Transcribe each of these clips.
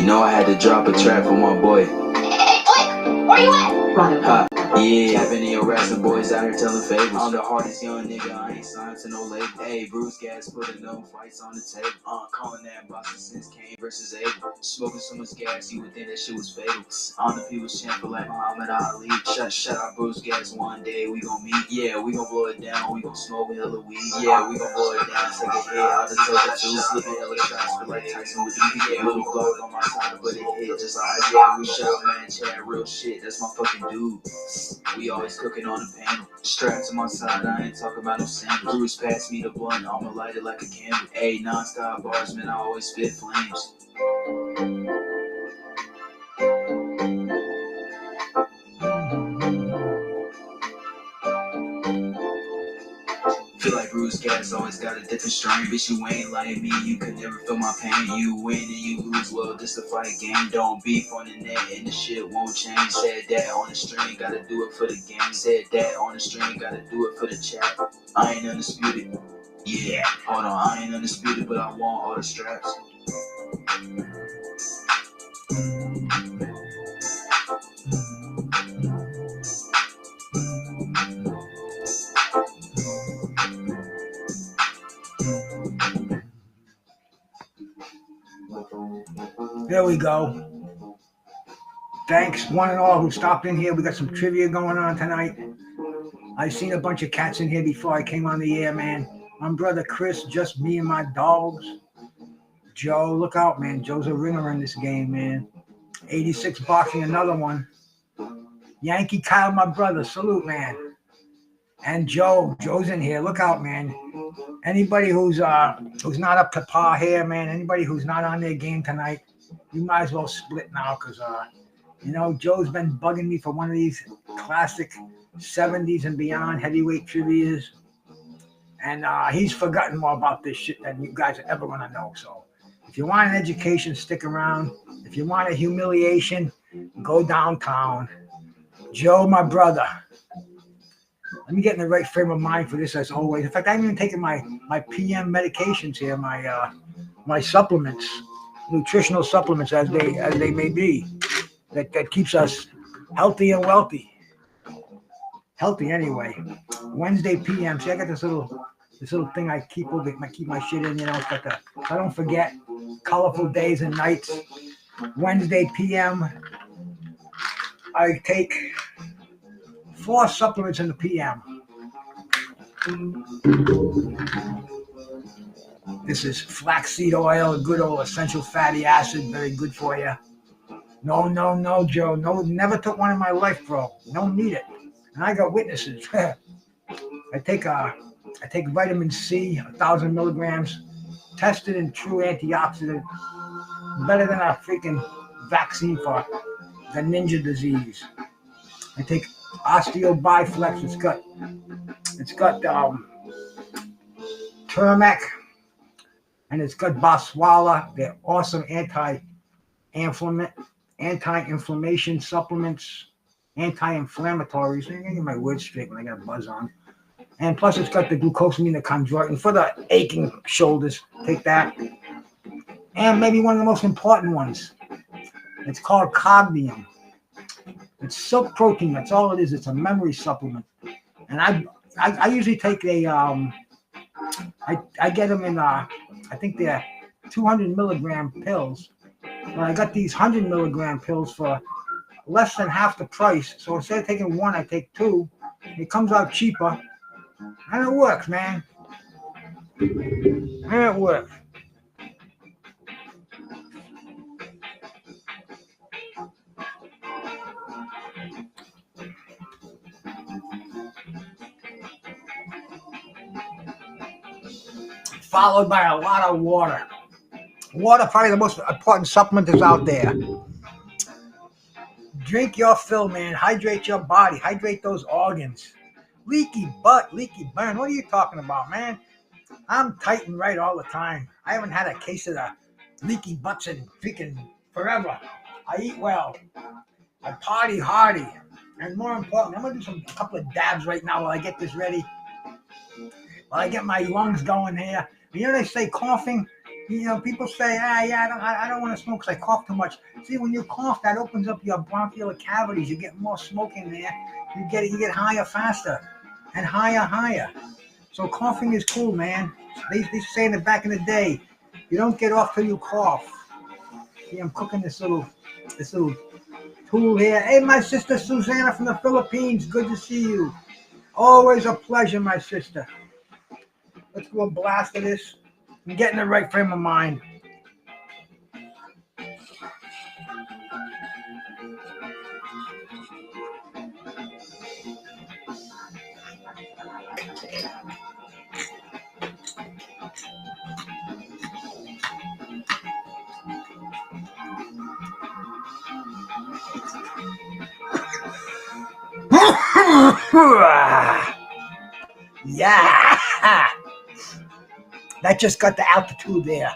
You know I had to drop a track for my boy. What? Where you at? Ha. Yeah, I've been here harassing boys out here telling fables. I'm the hardest young nigga, I ain't signed to no label. Hey, Bruce Gas putting no fights on the table. Calling that Boston since Kane versus Abel. Smoking so much gas, you would think that shit was fatal. On the people's champion like Muhammad Ali. Shut out Bruce Gas, one day we gon' meet. Yeah, we gon' blow it down, we gon' smoke hella weed. Yeah, we gon' blow it down, take a hit out the token too. Slipping hella shots, feel like Tyson with the yeah, little block on my side, but it hit just like yeah, we shot man, chat real shit, that's my fucking dude. We always cooking on the panel. Strapped to my side, I ain't talking about no sandals. Bruce passed me the blunt, I'ma light it like a candle. Ayy, non-stop bars, man, I always spit flames. Feel like Bruce Gas always got a different strain. Bitch, you ain't like me, you could never feel my pain. You win and you lose, well, this a fight game. Don't beef on the net and the shit won't change. Said that on the string, gotta do it for the game. Said that on the string, gotta do it for the chat. I ain't undisputed. Yeah, hold on, I ain't undisputed, but I want all the straps. There we go. Thanks, one and all who stopped in here. We got some trivia going on tonight. I seen a bunch of cats in here before I came on the air, man. My brother Chris, just me and my dogs. Joe, look out, man. Joe's a ringer in this game, man. 86 boxing, another one. Yankee Kyle, my brother, salute, man. And Joe's in here. Look out, man. Anybody who's not up to par here, man. Anybody who's not on their game tonight, you might as well split now, because Joe's been bugging me for one of these classic 70s and beyond heavyweight trivias, and he's forgotten more about this shit than you guys are ever gonna know. So, if you want an education, stick around. If you want a humiliation, go downtown. Joe, my brother. Let me get in the right frame of mind for this, as always. In fact, I'm even taking my PM medications here, my supplements, nutritional supplements, as they may be, that keeps us healthy and wealthy. Healthy anyway. Wednesday PM. See, I got this little thing I keep my shit in. It's got the, I don't forget, colorful days and nights. Wednesday PM. I take 4 supplements in the PM. This is flaxseed oil, good old essential fatty acid, very good for you. No, Joe. No, never took one in my life, bro. Don't need it. And I got witnesses. I take vitamin C, 1,000 milligrams, tested and true antioxidant, better than a freaking vaccine for the ninja disease. I take Osteobiflex. It's got turmeric, and it's got Boswellia. They're awesome anti-inflammation supplements, anti-inflammatories. I get my words straight when I got a buzz on. And plus, it's got the glucosamine, the chondroitin for the aching shoulders. Take that. And maybe one of the most important ones. It's called Cognium. It's silk protein. That's all it is. It's a memory supplement. And I usually take I get them in I think they're 200 milligram pills. But I got these 100 milligram pills for less than half the price. So instead of taking one, I take 2. It comes out cheaper. And it works, man. And it works. Followed by a lot of water. Water, probably the most important supplement is out there. Drink your fill, man. Hydrate your body. Hydrate those organs. Leaky butt, leaky burn. What are you talking about, man? I'm tight and right all the time. I haven't had a case of the leaky butts in freaking forever. I eat well. I party hardy. And more importantly, I'm going to do a couple of dabs right now while I get this ready. While I get my lungs going here. You know they say coughing, You know, people say, I don't want to smoke because I cough too much. See, when you cough, that opens up your bronchial cavities. You get more smoke in there. You get higher faster and higher. So coughing is cool, man. They saying it back in the day. You don't get off till you cough. See, I'm cooking this little tool here. Hey, my sister Susanna from the Philippines. Good to see you. Always a pleasure, my sister. Let's do a blast of this and get in the right frame of mind. Yeah, that just got the altitude there.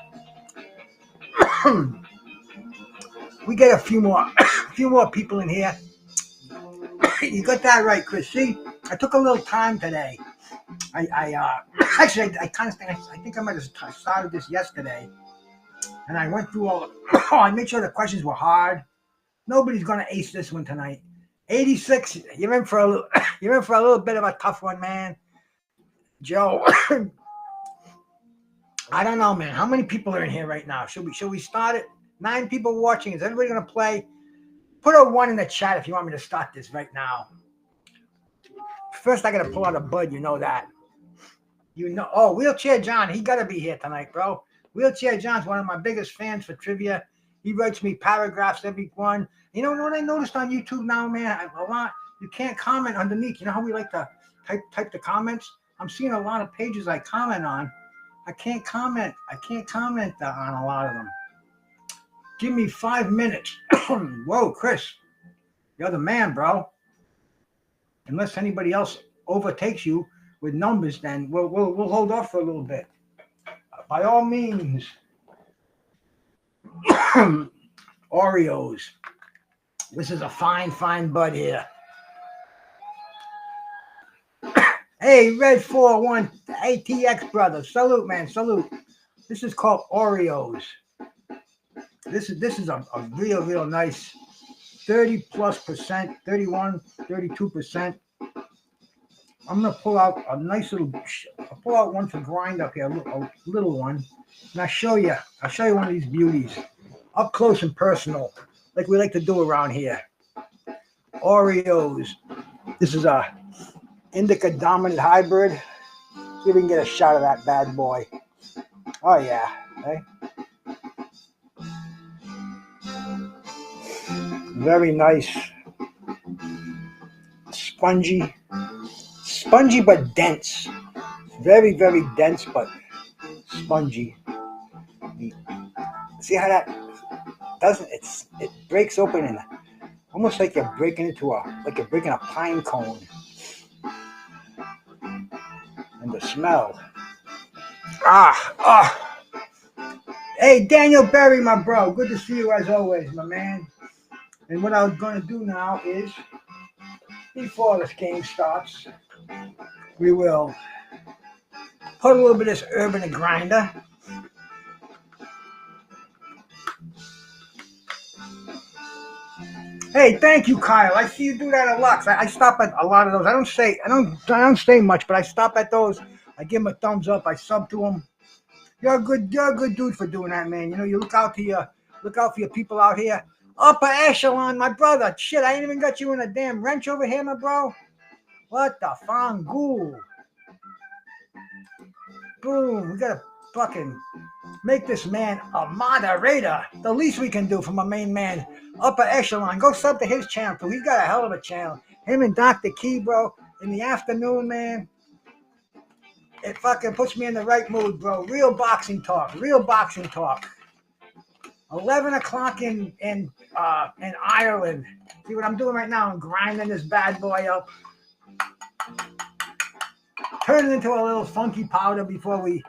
We get a few more people in here. You got that right, Chris. See, I took a little time today. Actually, I think I might have started this yesterday, and I went through all. I made sure the questions were hard. Nobody's gonna ace this one tonight. 86. You're in for a little. You're in for a little bit of a tough one, man. Joe. I don't know, man. How many people are in here right now? Should we start it? 9 people watching. Is everybody gonna play? Put a 1 in the chat if you want me to start this right now. First, I gotta pull out a bud. You know that. You know. Oh, Wheelchair John. He gotta be here tonight, bro. Wheelchair John's one of my biggest fans for trivia. He writes me paragraphs every one. You know what I noticed on YouTube now, man? A lot. You can't comment underneath. You know how we like to type the comments? I'm seeing a lot of pages I comment on. I can't comment on a lot of them. Give me 5 minutes. Whoa, Chris, you're the man, bro. Unless anybody else overtakes you with numbers, then we'll hold off for a little bit. By all means. Oreos. This is a fine bud here. Hey, Red 41 ATX brother. Salute, man. Salute. This is called Oreos. This is a real nice 30+%, 31, 32%. I'm gonna pull out a nice little. I'll pull out one to grind up here, a little one, and I'll show you one of these beauties up close and personal, like we like to do around here. Oreos. This is a indica dominant hybrid. See if we can get a shot of that bad boy. Oh yeah. Okay. Very nice. Spongy but dense. Very dense but spongy. See how that doesn't? It breaks open in almost like you're breaking a pine cone. And the smell. Hey, Daniel Berry, my bro. Good to see you as always, my man. And what I was going to do now is, before this game starts, we will put a little bit of this herb in the grinder. Hey, thank you, Kyle. I see you do that a lot. I stop at a lot of those. I don't say much, but I stop at those. I give them a thumbs up. I sub to them. You're a good dude for doing that, man. You know, you look out for your people out here. Upper echelon, my brother. Shit, I ain't even got you in a damn wrench over here, my bro. What the fangool? Boom. We gotta fucking make this man a moderator. The least we can do for my main man, Upper Echelon. Go sub to his channel, too. He's got a hell of a channel. Him and Dr. Key, bro, in the afternoon, man. It fucking puts me in the right mood, bro. Real boxing talk. 11 o'clock in Ireland. See what I'm doing right now? I'm grinding this bad boy up. Turn it into a little funky powder before we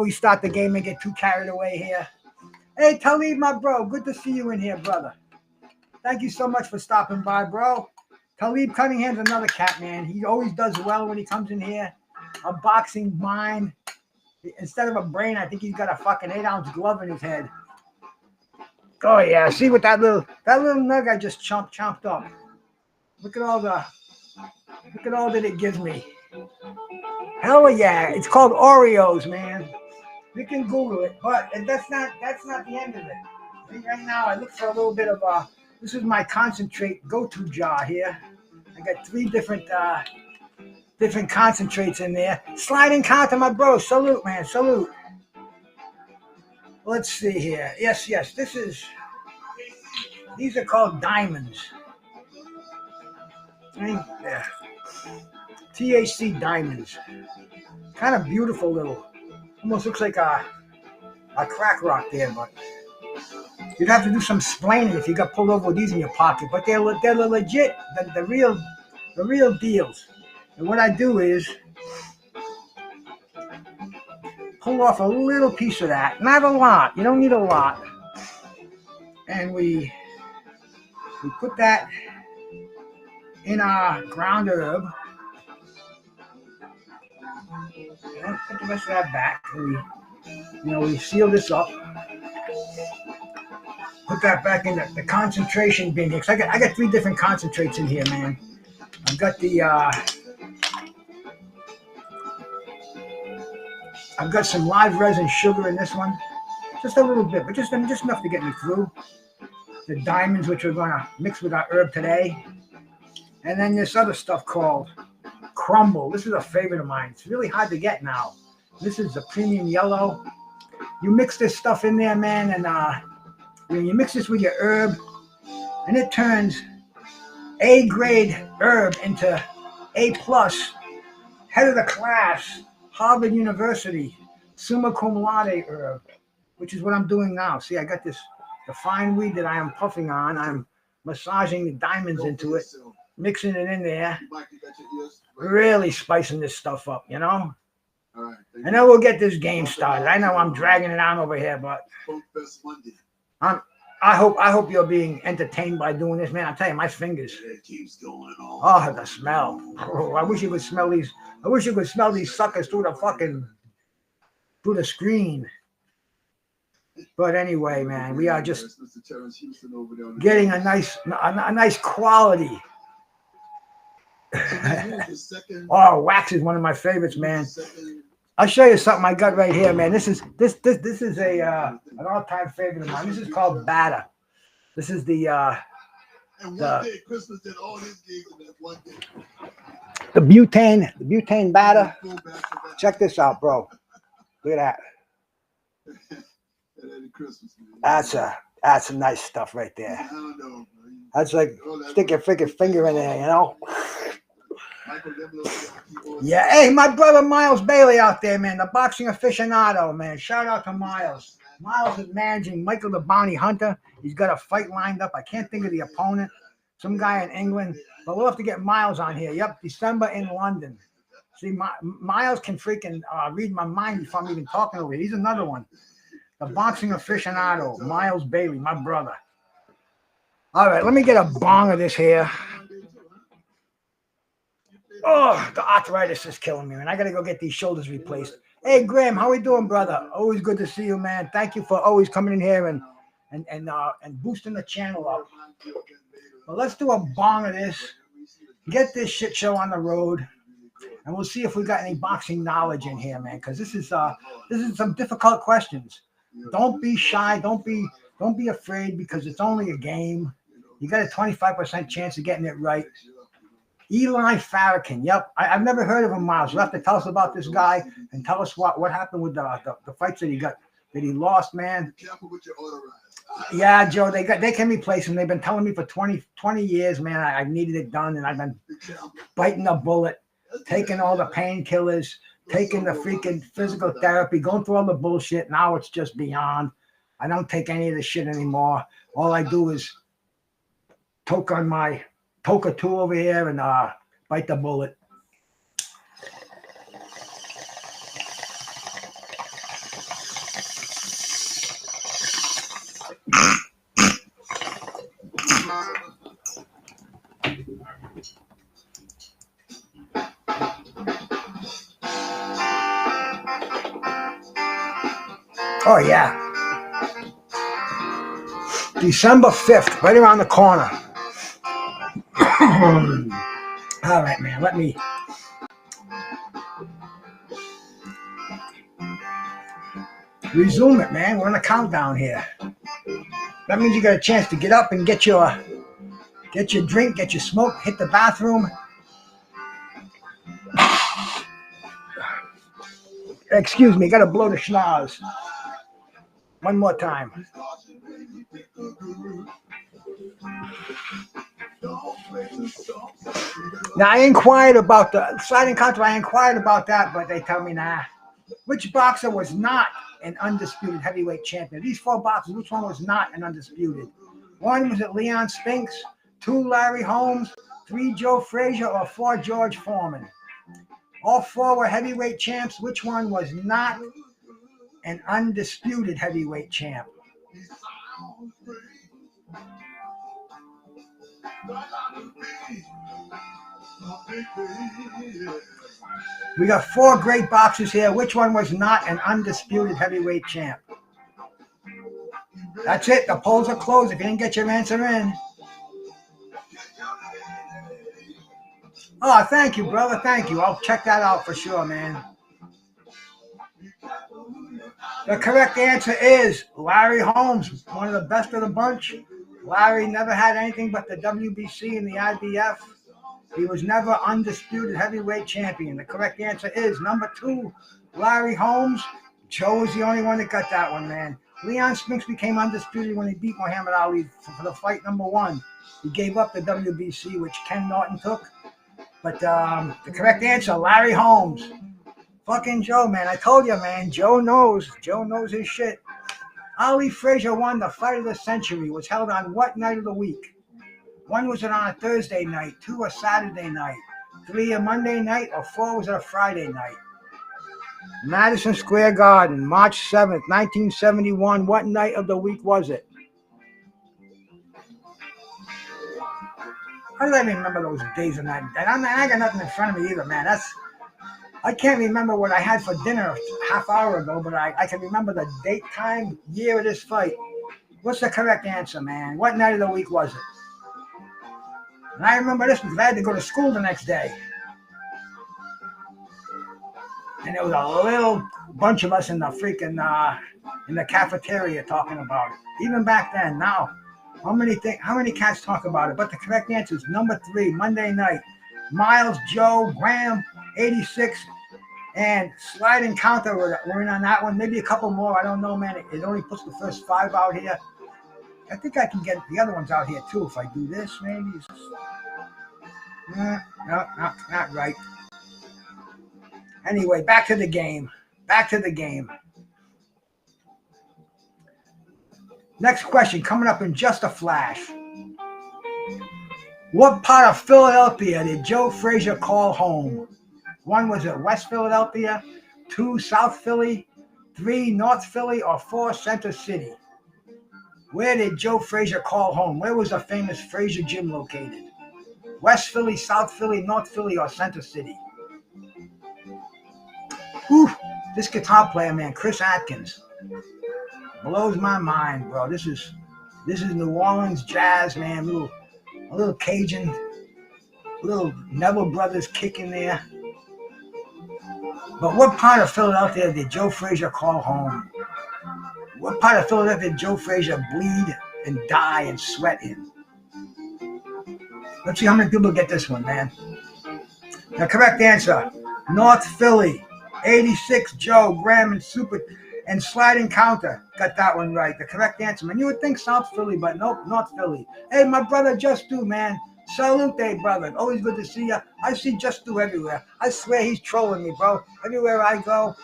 start the game and get too carried away here. Hey, Talib, my bro. Good to see you in here, brother. Thank you so much for stopping by, bro. Talib Cunningham's another cat, man. He always does well when he comes in here. A boxing mind. Instead of a brain, I think he's got a fucking 8-ounce glove in his head. Oh yeah, see what that little nug I just chomped up. Look at all that it gives me. Hell yeah, it's called Oreos, man. You can Google it, but that's not the end of it. Right now, I look for a little bit of this is my concentrate go-to jar here. I got 3 different concentrates in there. Sliding counter, my bro. Salute, man. Salute. Let's see here. Yes. These are called diamonds. Yeah. THC diamonds. Kind of beautiful little. Almost looks like a crack rock there, but you'd have to do some splaining if you got pulled over with these in your pocket. But they're legit, the real deals. And what I do is pull off a little piece of that, not a lot. You don't need a lot, and we put that in our ground herb. Put the rest of that back. We seal this up. Put that back in the concentration bin here. Cause I got 3 different concentrates in here, man. I've got I've got some live resin sugar in this one, just a little bit, but just enough to get me through. The diamonds, which we're gonna mix with our herb today, and then this other stuff called crumble. This is a favorite of mine. It's really hard to get now. This is the premium yellow. You mix this stuff in there, man, and you mix this with your herb, and it turns A grade herb into A plus, head of the class, Harvard University, summa cum laude herb, which is what I'm doing now. See, I got the fine weed that I am puffing on. I'm massaging the diamonds into it, mixing it in there, really spicing this stuff up, you know? All right, and then we'll get this game started. I know I'm dragging it on over here, but I hope you're being entertained by doing this, man. I tell you, my fingers. It keeps going on. Oh, the smell. Oh, I wish you could smell these. I wish you could smell these suckers through the screen. But anyway, man, we are just getting a nice quality. Oh, wax is one of my favorites, man. I'll show you something I got right here, man. This is an all-time favorite of mine. This is called batter. This is the and one day Christmas did all his gigs in that one day. The butane batter. Check this out, bro. Look at that. That's some nice stuff right there. I don't know, that's like stick your freaking finger in there, you know. Yeah, hey, my brother Miles Bailey out there, man, the boxing aficionado, man. Shout out to Miles. Miles is managing Michael the Bounty Hunter. He's got a fight lined up. I can't think of the opponent. Some guy in England. But we'll have to get Miles on here. Yep, December in London. See, Miles can freaking read my mind before I'm even talking over here. He's another one. The boxing aficionado, Miles Bailey, my brother. All right, let me get a bong of this here. Oh, the arthritis is killing me, man. I got to go get these shoulders replaced. Hey, Graham, how we doing, brother? Always good to see you, man. Thank you for always coming in here and boosting the channel up. Well, let's do a bong of this. Get this shit show on the road, and we'll see if we got any boxing knowledge in here, man. Because this is some difficult questions. Don't be shy. Don't be afraid, because it's only a game. You got a 25% chance of getting it right. Eli Farrakhan. Yep. I've never heard of him, Miles. You'll have to tell us about this guy and tell us what happened with the fights that he lost, man. Careful with your auto ride. Yeah, Joe, they can replace him. They've been telling me for 20 years, man, I needed it done, and I've been biting the bullet, taking all the painkillers, taking the freaking physical therapy, going through all the bullshit. Now it's just beyond. I don't take any of this shit anymore. All I do is toke on my Toka 2 over here and bite the bullet. Oh, yeah. December 5th, right around the corner. All right, man, let me... resume it, man. We're on a countdown here. That means you got a chance to get up and get your drink, get your smoke, hit the bathroom. Excuse me, gotta blow the schnoz. One more time. Now, I inquired about the sliding counter. I inquired about that, but they tell me, nah. Which boxer was not an undisputed heavyweight champion? These 4 boxers, which one was not an undisputed? 1, was it Leon Spinks? 2, Larry Holmes? 3, Joe Frazier? Or 4, George Foreman? All 4 were heavyweight champs. Which one was not an undisputed heavyweight champ? We got 4 great boxers here. Which one was not an undisputed heavyweight champ? That's it. The polls are closed. If you didn't get your answer in. Oh, thank you, brother. Thank you. I'll check that out for sure, man. The correct answer is Larry Holmes, one of the best of the bunch. Larry never had anything but the WBC and the IBF. He was never undisputed heavyweight champion. The correct answer is number 2, Larry Holmes. Joe was the only one that got that one, man. Leon Spinks became undisputed when he beat Muhammad Ali for the fight number 1. He gave up the WBC, which Ken Norton took. But the correct answer, Larry Holmes. Fucking Joe, man. I told you, man. Joe knows. Joe knows his shit. Ali Frazier won the fight of the century. Was held on what night of the week? 1, was it on a Thursday night? 2, a Saturday night? 3, a Monday night? Or 4, was it a Friday night? Madison Square Garden, March 7th, 1971. What night of the week was it? How do I remember those days and that? I got nothing in front of me either, man. I can't remember what I had for dinner a half hour ago, but I can remember the date, time, year of this fight. What's the correct answer, man? What night of the week was it? And I remember this because I had to go to school the next day. And there was a little bunch of us in the freaking in the cafeteria talking about it. Even back then, now, how many cats talk about it? But the correct answer is number 3, Monday night. Miles, Joe, Graham, 86, and Slide and Counter were in on that one. Maybe a couple more. I don't know, man. It only puts the first 5 out here. I think I can get the other ones out here too if I do this, maybe. No, not right. Anyway, back to the game. Next question coming up in just a flash. What part of Philadelphia did Joe Frazier call home? 1, was it West Philadelphia? 2, South Philly? 3, North Philly? Or 4, Center City? Where did Joe Frazier call home? Where was the famous Frazier Gym located? West Philly, South Philly, North Philly, or Center City? Whew, this guitar player, man, Chris Atkins, blows my mind, bro. This is New Orleans jazz, man. A little Cajun, a little Neville Brothers kick in there. But what part of Philadelphia did Joe Frazier call home? What part of Philadelphia did Joe Frazier bleed and die and sweat in? Let's see how many people get this one, man. The correct answer, North Philly. 86, Joe, Graham, and Slide and Counter got that one right. The correct answer, man. You would think South Philly, but nope, North Philly. Hey, my brother Just Do, man. Salute, brother. Always good to see you. I see Just Do everywhere. I swear he's trolling me, bro. Everywhere I go,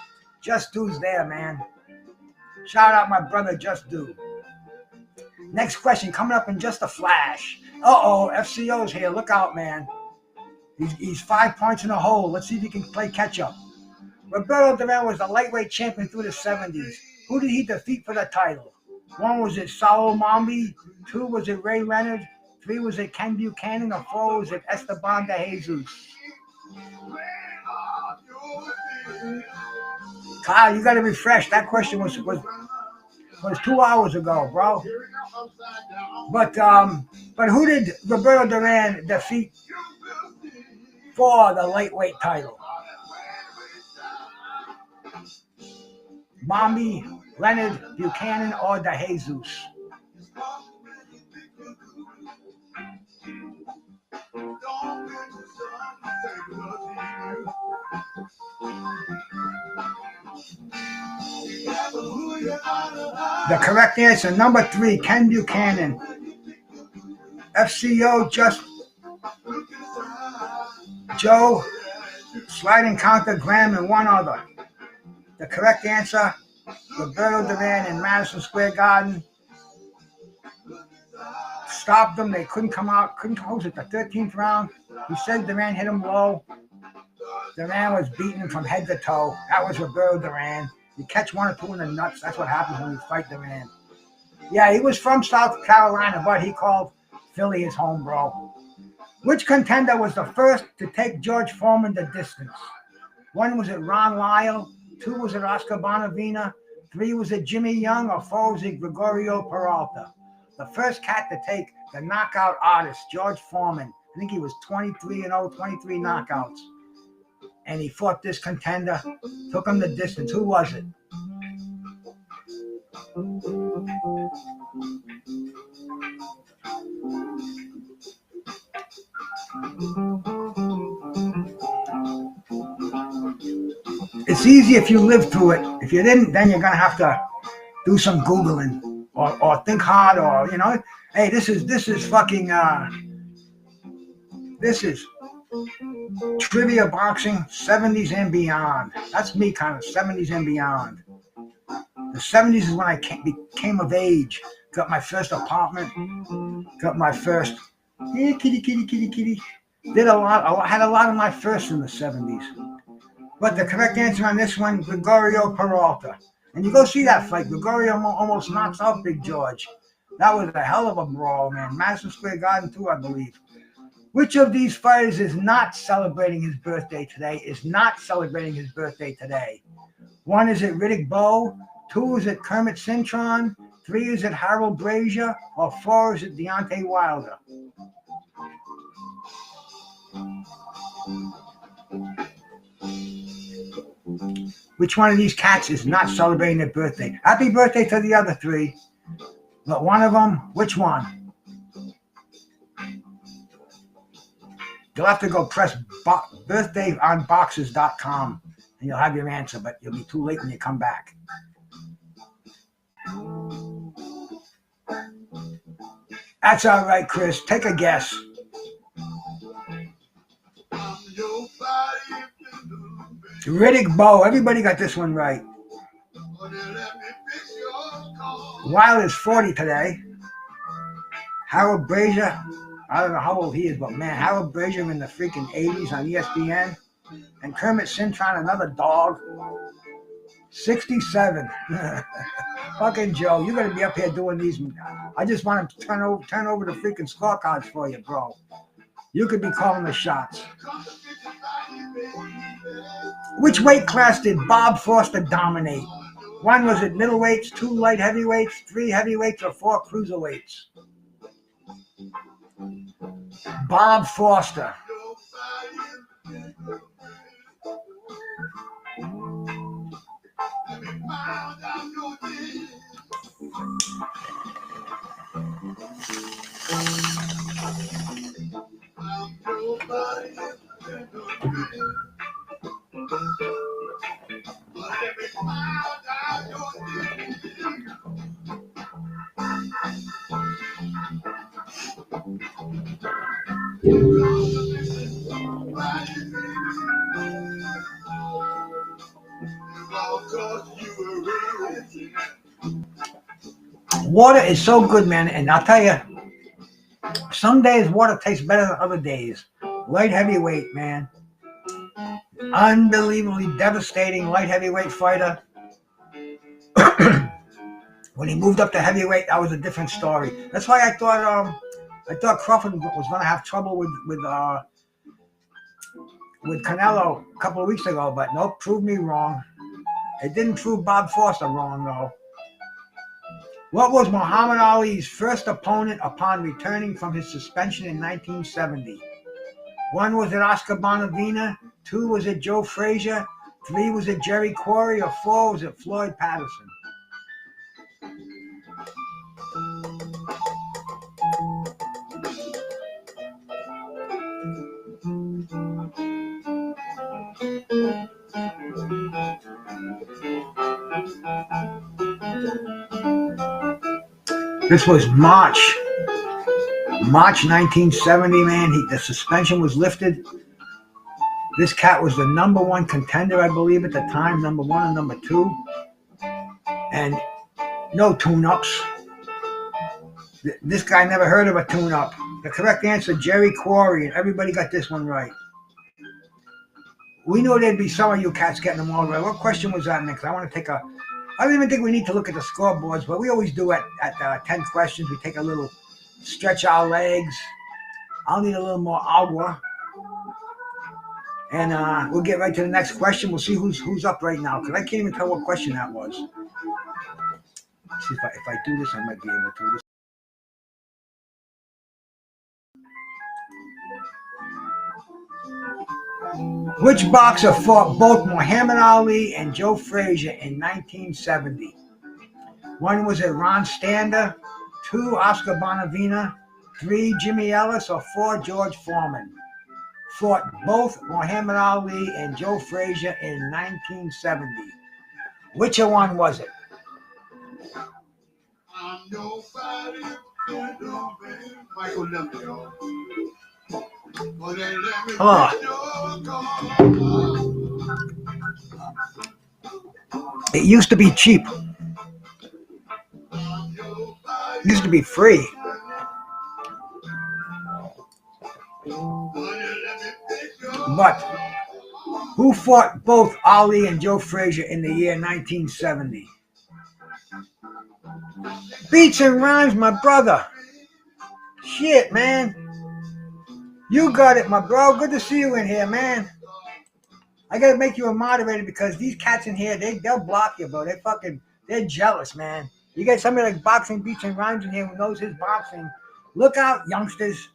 Just Do's there, man. Shout out my brother Just Do. Next question coming up in just a flash. Uh-oh, FCO's here. Look out, man. He's 5 points in a hole. Let's see if he can play catch-up. Roberto Duran was the lightweight champion through the 70s. Who did he defeat for the title? 1, was it Saul Mambi? 2, was it Ray Leonard? 3, was it Ken Buchanan? Or 4, was it Esteban de Jesus? Kyle, you got to refresh. That question was was 2 hours ago, bro. But who did Roberto Duran defeat for the lightweight title? Bobby, Leonard, Buchanan, or De Jesus? The correct answer, number 3, Ken Buchanan. FCO, just Joe, Sliding Counter, Graham, and one other. The correct answer, Roberto Duran in Madison Square Garden. Stopped them. They couldn't come out. Couldn't close it. The 13th round. He said Duran hit him low. Duran was beating him from head to toe. That was Roberto Duran. You catch 1 or 2 in the nuts. That's what happens when you fight Duran. Yeah, he was from South Carolina, but he called Philly his home, bro. Which contender was the first to take George Foreman the distance? 1, was it Ron Lyle? 2, was it Oscar Bonavena? 3, was it Jimmy Young? Or 4, was it Gregorio Peralta? The first cat to take the knockout artist, George Foreman. I think he was 23-0, 23 knockouts. And he fought this contender, took him the distance. Who was it? It's easy if you live through it. If you didn't, then you're going to have to do some Googling or think hard or, you know. Hey, this is fucking, this is trivia boxing, 70s and beyond. That's me kind of, 70s and beyond. The 70s is when I became of age. Got my first apartment. Got my first, yeah, kitty. Did a lot, had a lot of my firsts in the 70s. But the correct answer on this one, Gregorio Peralta. And you go see that fight. Gregorio almost knocks out Big George. That was a hell of a brawl, man. Madison Square Garden, too, I believe. Which of these fighters is not celebrating his birthday today? 1, is it Riddick Bowe? 2, is it Kermit Cintron? 3, is it Harold Brazier? Or 4, is it Deontay Wilder? Which one of these cats is not celebrating their birthday? Happy birthday to the other 3. But one of them, which one? You'll have to go press birthdayonboxes.com and you'll have your answer, but you'll be too late when you come back. That's all right, Chris. Take a guess. Riddick Bowe. Everybody got this one right. Wilder's 40 today. Harold Brazier, I don't know how old he is, but man, Harold Brazier in the freaking 80s on ESPN. And Kermit Cintron, another dog, 67. Fucking Joe, you're going to be up here doing these. I just want to turn over the freaking scorecards for you, bro. You could be calling the shots. Which weight class did Bob Foster dominate? 1, was it middleweights? 2, light heavyweights? 3, heavyweights? Or 4, cruiserweights? Bob Foster. Water is so good, man, and I'll tell you, some days water tastes better than other days. Light heavyweight, man. Unbelievably devastating light heavyweight fighter. When he moved up to heavyweight, that was a different story. That's why I thought Crawford was going to have trouble with Canelo a couple of weeks ago, but nope, proved me wrong. It didn't prove Bob Foster wrong, though. What was Muhammad Ali's first opponent upon returning from his suspension in 1970? 1, was it Oscar Bonavena? 2, was it Joe Frazier? 3, was it Jerry Quarry? Or 4, was it Floyd Patterson? This was March 1970, man. The suspension was lifted. This cat was the #1 contender, I believe, at the time, #1 and #2. And no tune-ups. This guy never heard of a tune-up. The correct answer, Jerry Quarry, and everybody got this one right. We knew there'd be some of you cats getting them all right. What question was that, Nick? I want to take a... I don't even think we need to look at the scoreboards, but we always do at 10 questions. We take a little, stretch our legs. I'll need a little more agua. And we'll get right to the next question. We'll see who's up right now, because I can't even tell what question that was. Let's see if I do this, I might be able to. Which boxer fought both Muhammad Ali and Joe Frazier in 1970? 1, was it Ron Stander? 2, Oscar Bonavena? 3, Jimmy Ellis? Or 4, George Foreman? Fought both Muhammad Ali and Joe Frazier in 1970. Which one was it? Michael Lemon, y'all. It used to be cheap. It used to be free. But who fought both Ali and Joe Frazier in the year 1970? Beats and rhymes, my brother. Shit, man. You got it, my bro. Good to see you in here, man. I gotta make you a moderator because these cats in here, they'll block you, bro. They're jealous, man. You get somebody like Boxing Beats and Rhymes in here who knows his boxing. Look out, youngsters.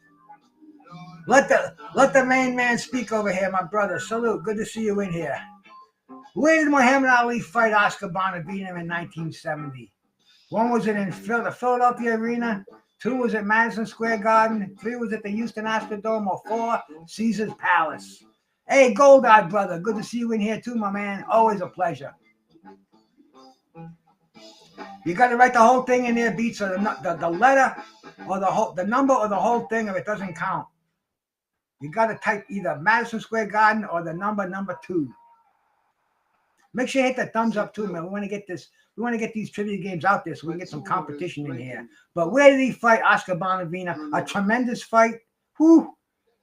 Let the main man speak over here, my brother. Salute. Good to see you in here. Where did Muhammad Ali fight Oscar Bonavena in 1970? 1, was it in the Philadelphia Arena? 2, was at Madison Square Garden? 3, was at the Houston Astrodome? Or 4, Caesar's Palace? Hey, Gold Eye brother, good to see you in here too, my man. Always a pleasure. You got to write the whole thing in there, Beats, or the letter or the number or the whole thing, or it doesn't count. You got to type either Madison Square Garden or the number 2. Make sure you hit the thumbs up too, man. We want to get this. We want to get these trivia games out there so we can get some competition in here. But where did he fight Oscar Bonavena? A tremendous fight. Whew.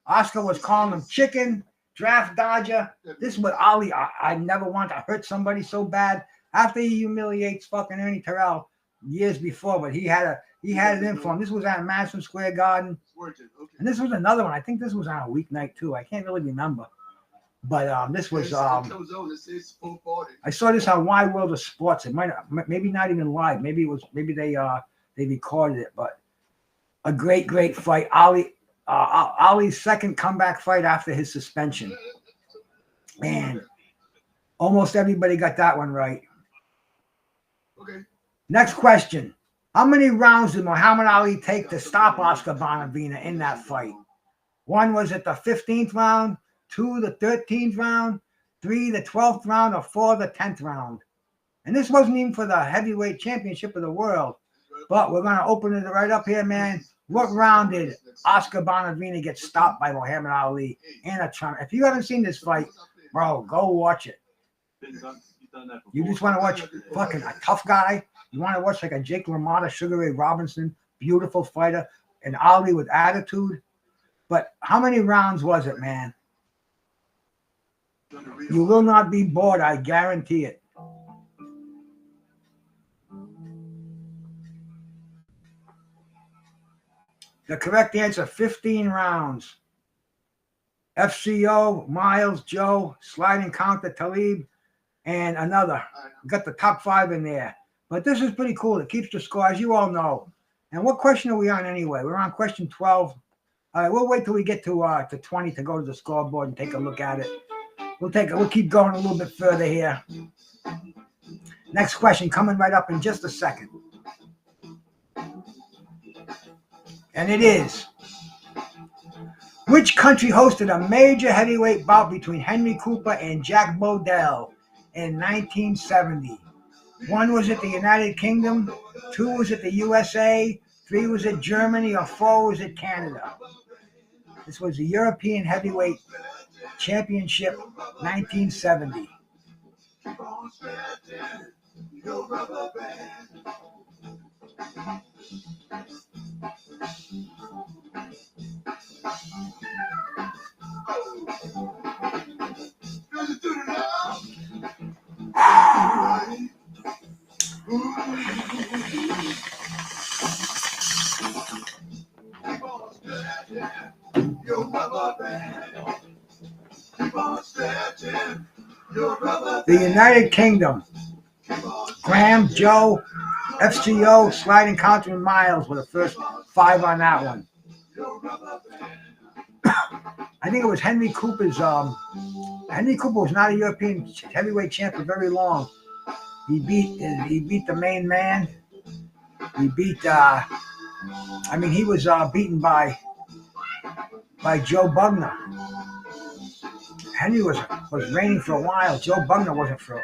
Oscar was calling him chicken, draft dodger. This is what Ali. I never want to hurt somebody so bad. After he humiliates fucking Ernie Terrell years before, but he had it in for him. This was at Madison Square Garden, and this was another one. I think this was on a weeknight too. I can't really remember. But this was I saw this on Wide World of Sports. It maybe not even live. Maybe they recorded it. But a great fight. Ali's second comeback fight after his suspension. Man, almost everybody got that one right. Okay. Next question. How many rounds did Muhammad Ali take to stop Oscar Bonavena in that fight? 1, was it the 15th round? 2, the 13th round, 3, the 12th round, or 4, the 10th round. And this wasn't even for the heavyweight championship of the world. But we're going to open it right up here, man. What round did Oscar Bonavena get stopped by Muhammad Ali in a tournament? If you haven't seen this fight, bro, go watch it. You just want to watch fucking a tough guy. You want to watch like a Jake LaMotta, Sugar Ray Robinson, beautiful fighter, and Ali with attitude. But how many rounds was it, man? You will not be bored, I guarantee it. The correct answer, 15 rounds. FCO, Miles, Joe, sliding counter, Talib, and another. Got the top 5 in there. But this is pretty cool. It keeps the score, as you all know. And what question are we on anyway? We're on question 12. All right, we'll wait till we get to 20 to go to the scoreboard and take a look at it. We'll keep going a little bit further here. Next question coming right up in just a second. And it is, which country hosted a major heavyweight bout between Henry Cooper and Jack Bodell in 1970? 1, was it the United Kingdom? 2, was it the USA? 3, was it Germany? Or 4, was it Canada? This was the European Heavyweight Championship 1970. The United Kingdom. Graham, Joe, FCO, sliding counter, and Miles were the first 5 on that one. I think it was Henry Cooper's. Henry Cooper was not a European heavyweight champ for very long. He beat the main man. He beat. He was beaten by Joe Bugner. Henry was reigning for a while. Joe Bugner wasn't for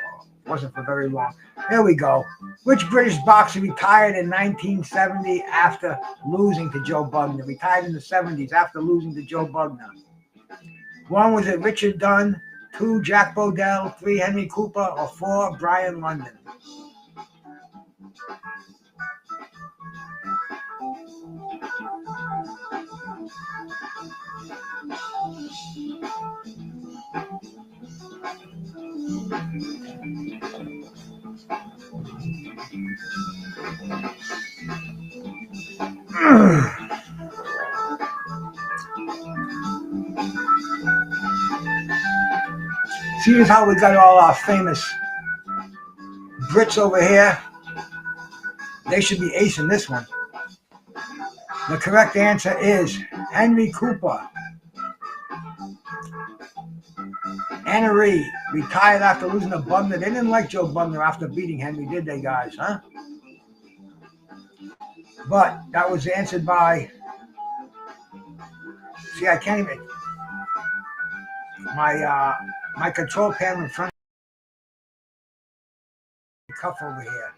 very long. There we go. Which British boxer retired in 1970 after losing to Joe Bugner? Retired in the 70s after losing to Joe Bugner. 1, was it Richard Dunn? 2, Jack Bodell. 3, Henry Cooper. Or 4, Brian London? See, this is how we got all our famous Brits over here. They should be acing this one. The correct answer is Henry Cooper. Anna Reed retired after losing to Bugner. They didn't like Joe Bugner after beating Henry, did they, guys? Huh? But that was answered by. See, I can't even. My control panel in front of the cuff over here.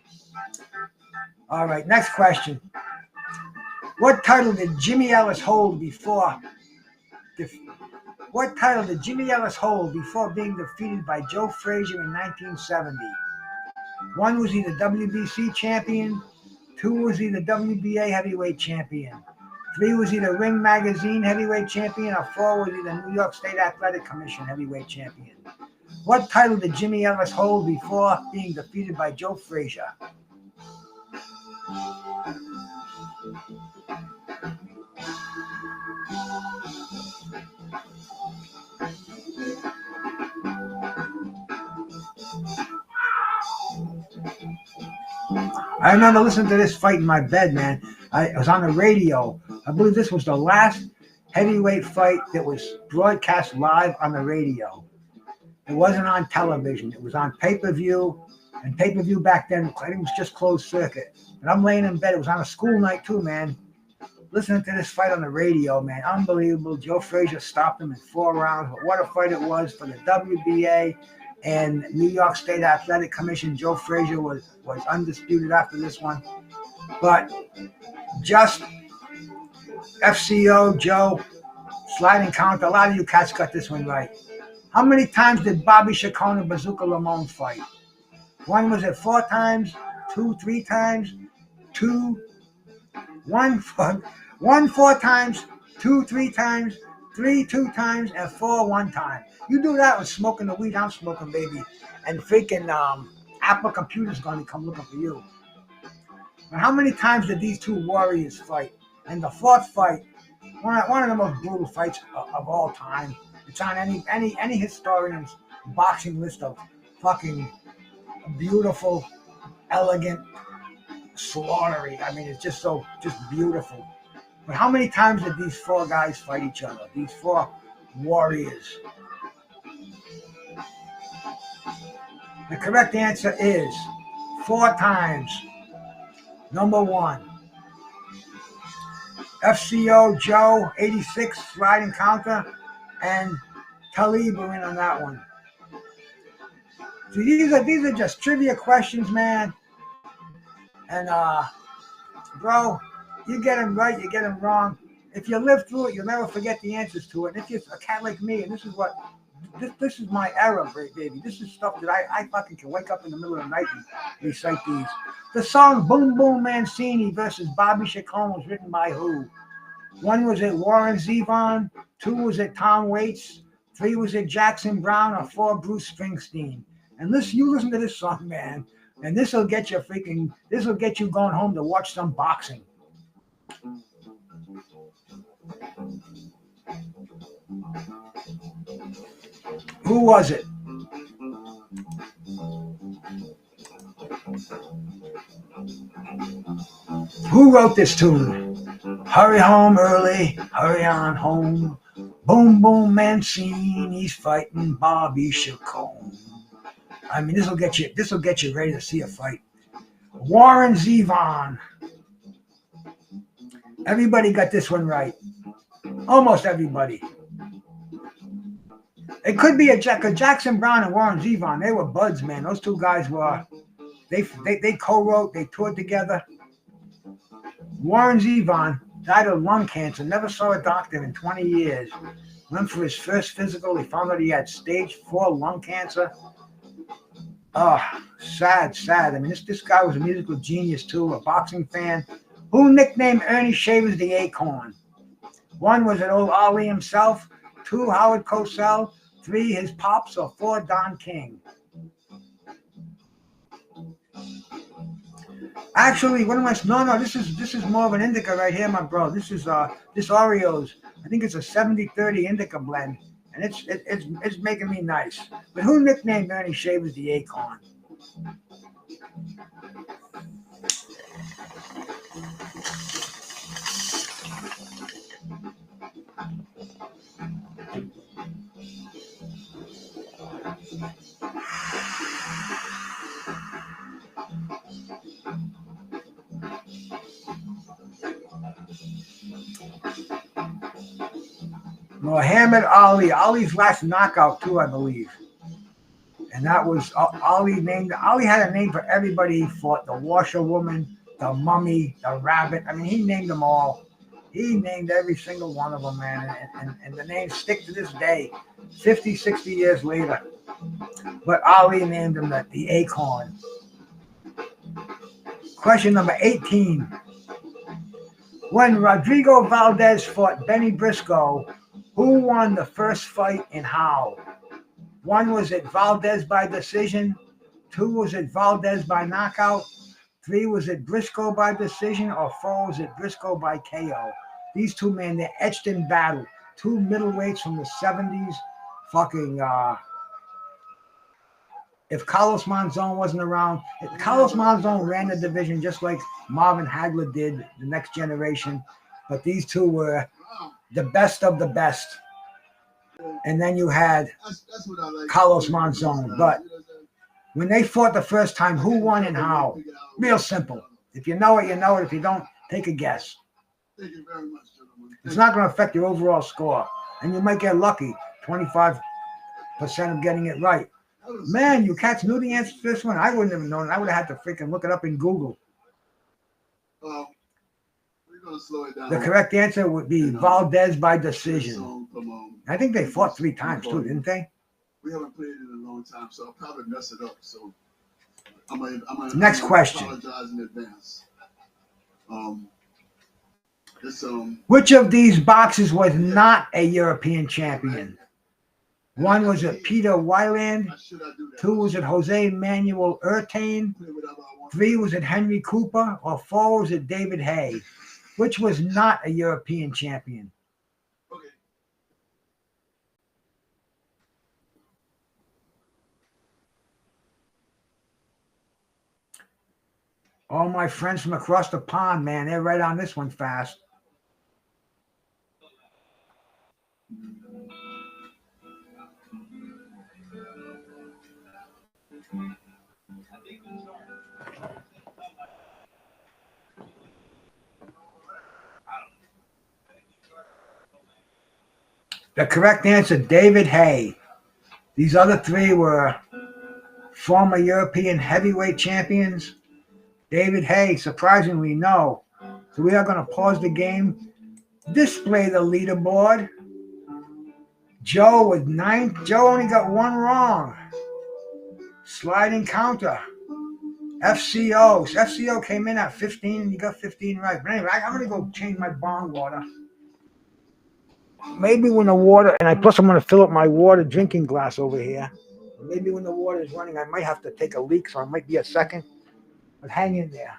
All right, next question. What title did Jimmy Ellis hold before being defeated by Joe Frazier in 1970? 1, was he the WBC champion? 2, was he the WBA heavyweight champion? 3, was he the Ring Magazine heavyweight champion? Or 4, was he the New York State Athletic Commission heavyweight champion? What title did Jimmy Ellis hold before being defeated by Joe Frazier? I remember listening to this fight in my bed, man. It was on the radio. I believe this was the last heavyweight fight that was broadcast live on the radio. It wasn't on television. It was on pay-per-view. And pay-per-view back then, I think it was just closed circuit. And I'm laying in bed. It was on a school night too, man. Listening to this fight on the radio, man. Unbelievable. Joe Frazier stopped him in 4 rounds. But what a fight it was for the WBA and New York State Athletic Commission. Joe Frazier was undisputed after this one. But just FCO, Joe, sliding counter. A lot of you cats got this one right. How many times did Bobby Chacon and Bazooka Lamone fight? 1, was it 4 times? 2, 3 times? 1, 4 times? 2, 3 times? 3, 2 times? And 4, 1 time. You do that with smoking the weed I'm smoking, baby. And freaking Apple Computer's going to come looking for you. But how many times did these 2 warriors fight? And the 4th fight, one of the most brutal fights of all time. It's on any historian's boxing list of fucking beautiful elegant slaughtery. I mean, it's just beautiful. But how many times did these four guys fight each other? These four warriors. The correct answer is 4 times. Number 1. FCO Joe 86 slide encounter and Talib were in on that one. See, these are just trivia questions, man. And bro, you get them right, you get them wrong. If you live through it, you'll never forget the answers to it. And if you're a cat like me, and this is my era, baby. This is stuff that I fucking can wake up in the middle of the night and recite these. The song Boom Boom Mancini versus Bobby Chacon was written by who? 1 was it Warren Zevon, 2 was it Tom Waits, 3 was it Jackson Brown, or 4 Bruce Springsteen. And you listen to this song, man, and this will get you going home to watch some boxing. Who was it? Who wrote this tune? Hurry home early, hurry on home. Boom Boom Mancini's fighting Bobby Chacon. I mean, this will get you ready to see a fight. Warren Zevon. Everybody got this one right. Almost everybody. It could be Jackson Brown and Warren Zevon. They were buds, man. Those two guys were. They co-wrote. They toured together. Warren Zevon died of lung cancer. Never saw a doctor in 20 years. Went for his first physical. They found out he had stage 4 lung cancer. Oh, sad. I mean, this guy was a musical genius too, a boxing fan. Who nicknamed Ernie Shavers the Acorn? 1 was it old Ali himself, 2 Howard Cosell, 3 his pops, or 4 Don King. Actually, what am I? No. This is more of an indica right here, my bro. This Oreos. I think it's a 70-30 indica blend, and it's making me nice. But who nicknamed Ernie Shavers the Acorn? Muhammad Ali. Ali's last knockout too, I believe. And that was Ali had a name for everybody he fought. The washerwoman, the mummy, the rabbit. I mean, he named them all. He named every single one of them, man. And the names stick to this day, 50, 60 years later. But Ali named him the Acorn. Question number 18. When Rodrigo Valdez fought Benny Briscoe, who won the first fight and how? 1 was it Valdez by decision, 2 was it Valdez by knockout, 3 was it Briscoe by decision, or 4 was it Briscoe by KO? These two men, they're etched in battle. 2 middleweights from the 70s. Fucking if Carlos Monzon wasn't around, if Carlos Monzon ran the division just like Marvin Hagler did, the next generation. But these two were the best of the best. And then you had Carlos Monzon. But when they fought the first time, who won and how? Real simple. If you know it, you know it. If you don't, take a guess. Thank you very much, gentlemen. It's not going to affect your overall score. And you might get lucky, 25% of getting it right. Man, you cats knew the answer to this one. I wouldn't have known it. I would have had to freaking look it up in Google. We're going to slow it down. The correct answer would be Valdez by decision. I think they fought 3 times too, didn't they? We haven't played it in a long time, so I'll probably mess it up. So Next question. Apologize in advance. Which of these boxers was not a European champion? 1 was it Peter Weiland, 2 was it Jose Manuel Urtain, 3 was it Henry Cooper, or 4 was it David Hay? Which was not a European champion? Okay. All my friends from across the pond, man, they're right on this one fast. The correct answer, David Hay. These other three were former European heavyweight champions. David Hay, surprisingly, no. So we are going to pause the game, display the leaderboard. Joe with 9. Joe only got one wrong. Sliding counter. FCO. FCO came in at 15 and you got 15 right. But anyway, I'm going to go change my bong water. Maybe when the water, and plus I'm going to fill up my water drinking glass over here. Maybe when the water is running, I might have to take a leak, so it might be a second. But hang in there.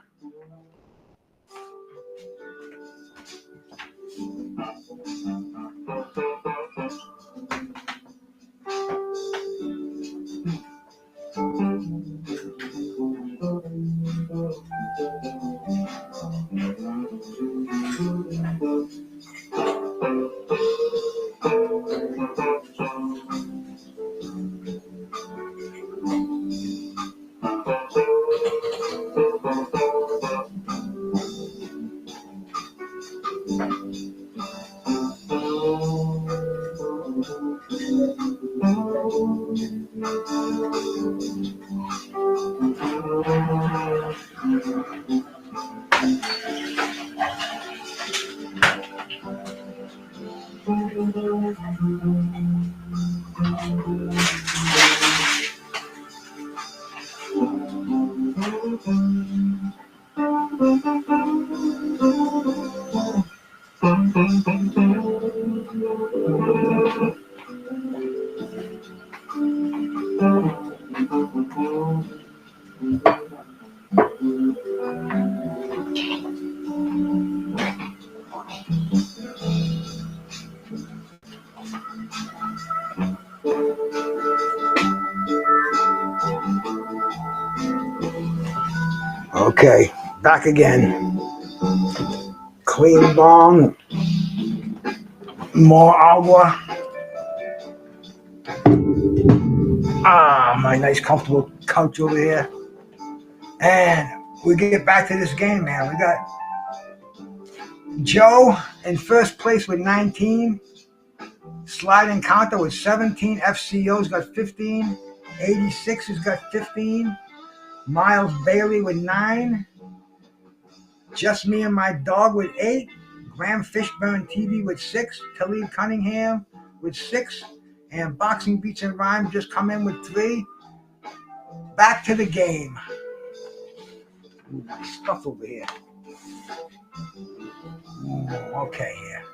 Okay, back again. Clean bong. More agua. My nice comfortable couch over here. And we get back to this game, man. We got Joe in first place with 19. Sliding counter with 17. FCO's got 15. 86 has got 15. Miles Bailey with 9. Just Me and My Dog with 8. Graham Fishburne TV with 6. Talib Cunningham with 6. And Boxing Beats and Rhyme just come in with 3. Back to the game. Ooh, nice stuff over here. Ooh, okay, here.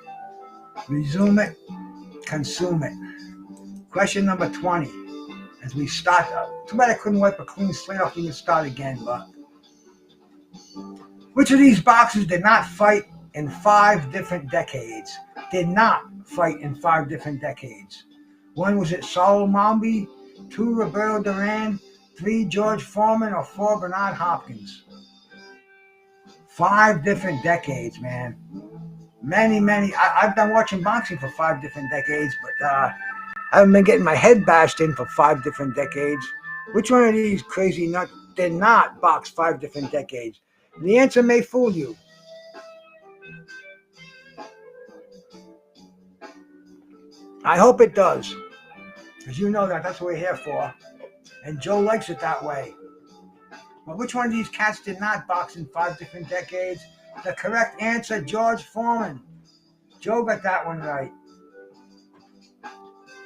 Resume it. Consume it. Question number 20. As we start up. Too bad I couldn't wipe a clean slate off and start again, but. Which of these boxers did not fight in 5 different decades? Did not fight in 5 different decades. 1 was it Saul Mombi, 2 Roberto Duran, 3 George Foreman, or 4 Bernard Hopkins. 5 different decades, man. Many. I've been watching boxing for 5 different decades, but I haven't been getting my head bashed in for 5 different decades. Which one of these crazy nuts did not box 5 different decades? And the answer may fool you. I hope it does. Because you know that's what we're here for. And Joe likes it that way. But which one of these cats did not box in 5 different decades? The correct answer, George Foreman. Joe got that one right.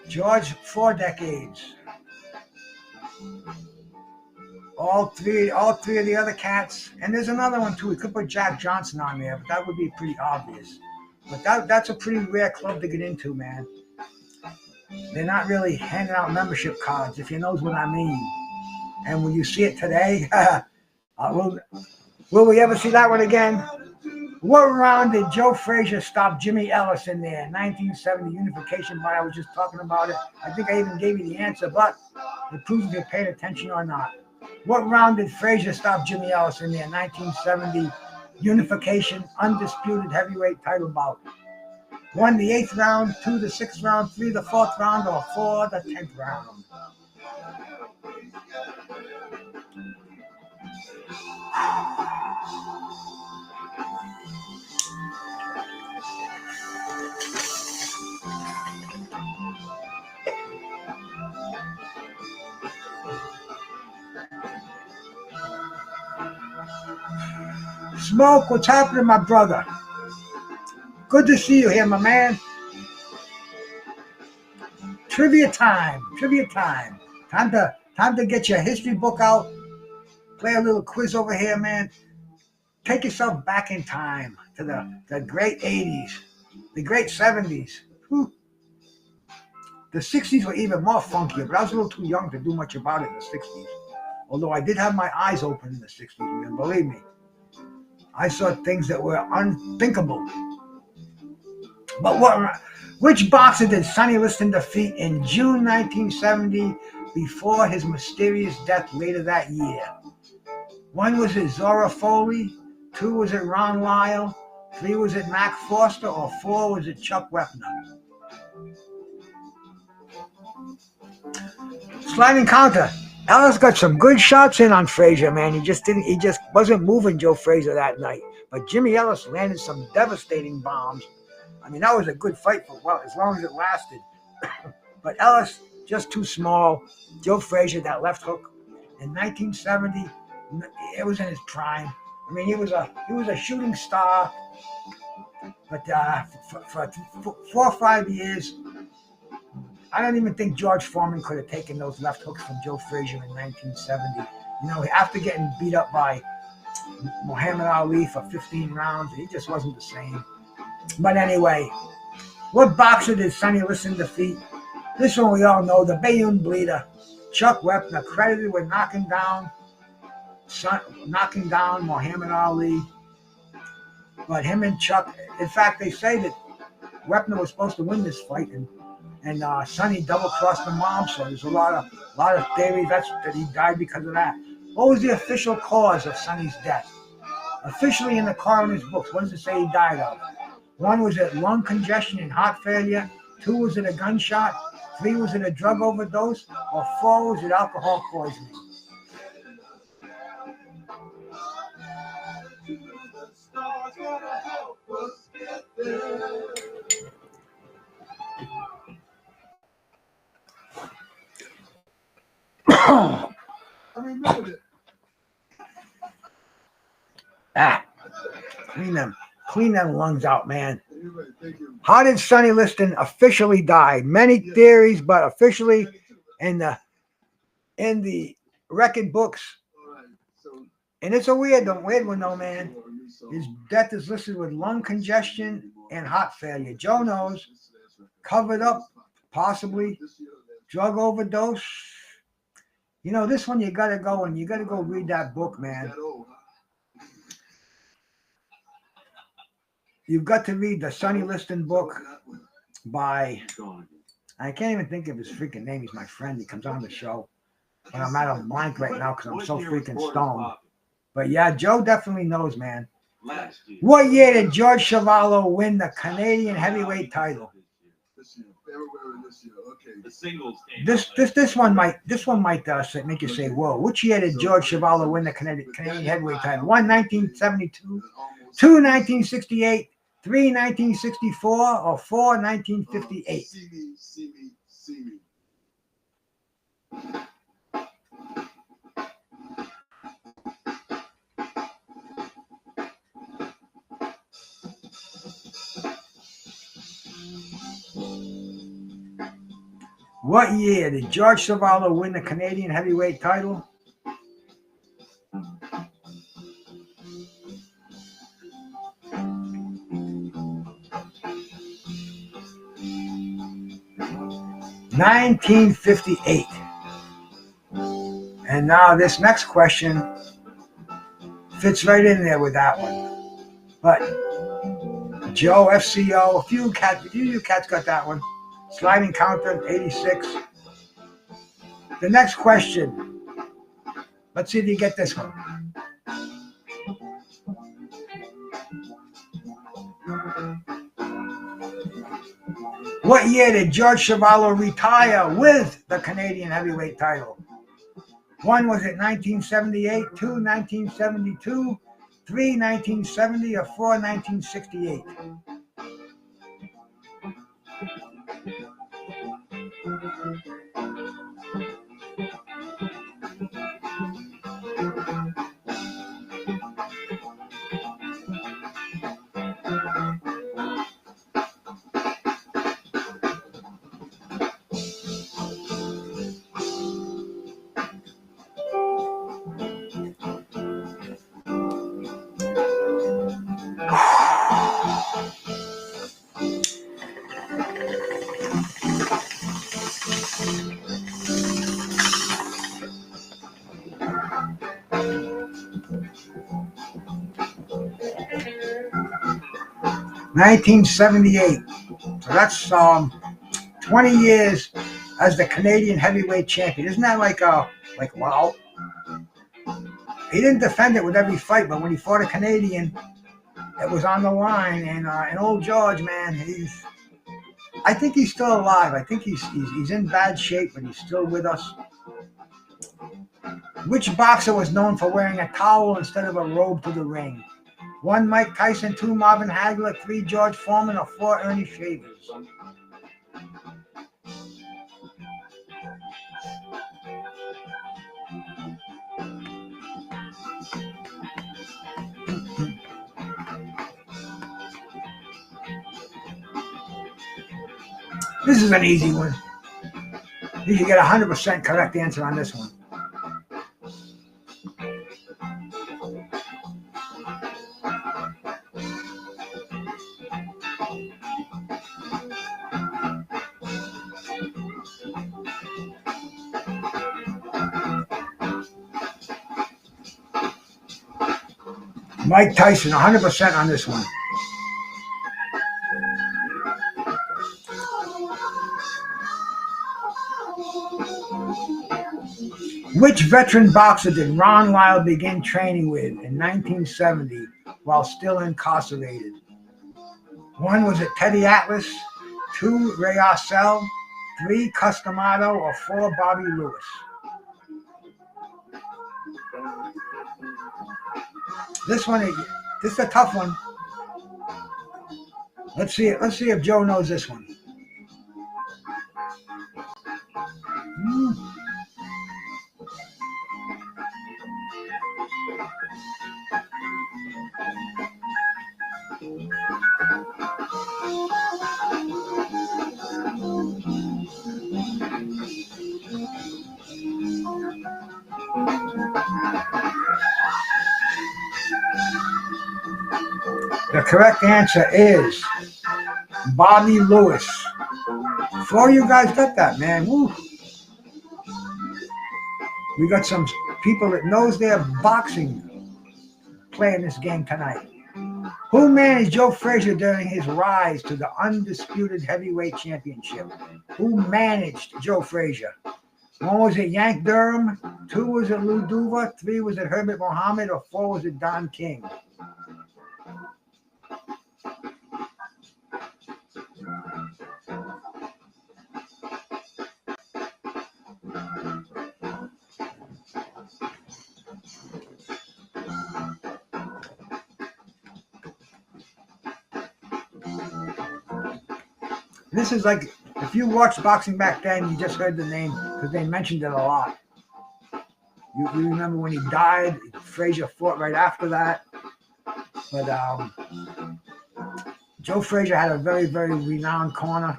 George, 4 decades. All three of the other cats. And there's another one too. We could put Jack Johnson on there, but that would be pretty obvious. But that's a pretty rare club to get into, man. They're not really handing out membership cards, if you know what I mean. And when you see it today, will we ever see that one again? What round did Joe Frazier stop Jimmy Ellis in there? 1970 unification fight. I was just talking about it. I think I even gave you the answer, but it proves if you're paying attention or not. What round did Frazier stop Jimmy Ellis in their 1970 unification undisputed heavyweight title bout? 1 the 8th round, 2 the 6th round, 3 the 4th round, or 4 the 10th round? Smoke, what's happening, my brother? Good to see you here, my man. Trivia time. Time to get your history book out. Play a little quiz over here, man. Take yourself back in time to the great 80s, the great 70s. Whew. The 60s were even more funkier, but I was a little too young to do much about it in the 60s. Although I did have my eyes open in the 60s, man, believe me. I saw things that were unthinkable. But which boxer did Sonny Liston defeat in June 1970 before his mysterious death later that year? 1 was it Zora Foley, 2 was it Ron Lyle, 3 was it Mac Foster, or 4 was it Chuck Wepner? Sliding counter. Ellis got some good shots in on Frazier, man. He just wasn't moving Joe Frazier that night. But Jimmy Ellis landed some devastating bombs. I mean, that was a good fight for, well, as long as it lasted. But Ellis, just too small. Joe Frazier, that left hook. In 1970, it was in his prime. I mean, he was a shooting star. But for 4 or 5 years, I don't even think George Foreman could have taken those left hooks from Joe Frazier in 1970. You know, after getting beat up by Muhammad Ali for 15 rounds, he just wasn't the same. But anyway, what boxer did Sonny Liston defeat? This one we all know, the Bayonne Bleeder. Chuck Wepner, credited with knocking down Muhammad Ali. But him and Chuck, in fact, they say that Wepner was supposed to win this fight, and Sonny double-crossed the mom, so there's a lot of theories that he died because of that. What was the official cause of Sonny's death? Officially in the coroner's books, what does it say he died of? 1 was it lung congestion and heart failure, 2 was it a gunshot, 3 was it a drug overdose, or 4 was it alcohol poisoning? I remember that. Clean them lungs out, man. How did Sonny Liston officially die? Many theories, but officially in the record books. And it's a weird one though, man. His death is listed with lung congestion and heart failure. Joe knows. Covered up, possibly. Drug overdose. You know, this one you gotta go read that book, man. You've got to read the Sonny Liston book by, I can't even think of his freaking name. He's my friend. He comes on the show. But I'm at a blank right now because I'm so freaking stoned. But yeah, Joe definitely knows, man. What year did George Chuvalo win the Canadian heavyweight title? The singles game. This one might make you say, whoa. Which year did George Chuvalo win the Canadian heavyweight title? 1, 1972, 2, 1968, 3, 1964, or 4, 1958? See me. What year did George Chuvalo win the Canadian heavyweight title? $1958. And now this next question fits right in there with that one. But Joe, FCO, a few of you cats got that one. Sliding counter, 86. The next question. Let's see if you get this one. What year did George Chuvalo retire with the Canadian heavyweight title? 1, was it 1978? 2, 1972? 3, 1970? Or 4, 1968? $1978. So that's 20 years as the Canadian heavyweight champion. Isn't that like wow? He didn't defend it with every fight, but when he fought a Canadian, it was on the line. And old George, man, I think he's still alive. I think he's in bad shape, but he's still with us. Which boxer was known for wearing a towel instead of a robe to the ring? 1, Mike Tyson. 2, Marvin Hagler. 3, George Foreman. Or 4, Ernie Shavers? This is an easy one. You should get 100% correct answer on this one. Mike Tyson, 100% on this one. Which veteran boxer did Ron Lyle begin training with in 1970 while still incarcerated? 1, was it Teddy Atlas? 2, Ray Arcel? 3, Cus D'Amato? Or 4, Bobby Lewis? This is a tough one. Let's see if Joe knows this one. The correct answer is Bobby Lewis. 4 of you guys got that, man. Woo. We got some people that knows their boxing playing this game tonight. Who managed Joe Frazier during his rise to the undisputed heavyweight championship? Who managed Joe Frazier? 1, was it Yank Durham? 2, was it Lou Duva? 3, was it Herbert Mohammed? Or 4, was it Don King? This is like, if you watched boxing back then, you just heard the name because they mentioned it a lot. You remember when he died, Frazier fought right after that. But Joe Frazier had a very, very renowned corner,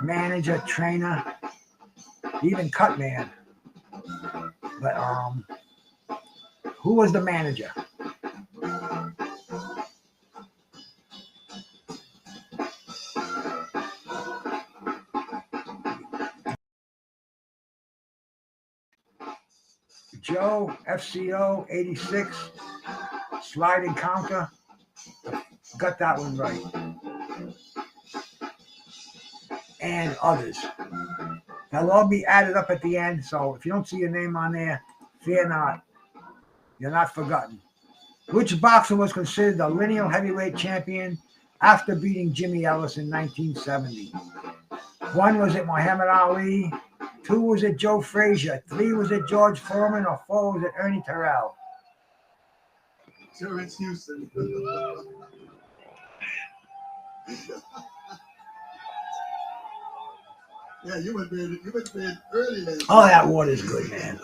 manager, trainer, even cut man. But who was the manager? Joe, FCO, 86, sliding counter. Got that one right. And others. They'll all be added up at the end. So if you don't see your name on there, Fear not. You're not forgotten. Which boxer was considered the lineal heavyweight champion after beating Jimmy Ellis in 1970? 1, was it Muhammad Ali? 2, was it Joe Frazier? 3, was it George Foreman? Or 4, was it Ernie Terrell? Terrence Houston. Yeah, you went to bed early last Oh, that water's good, man.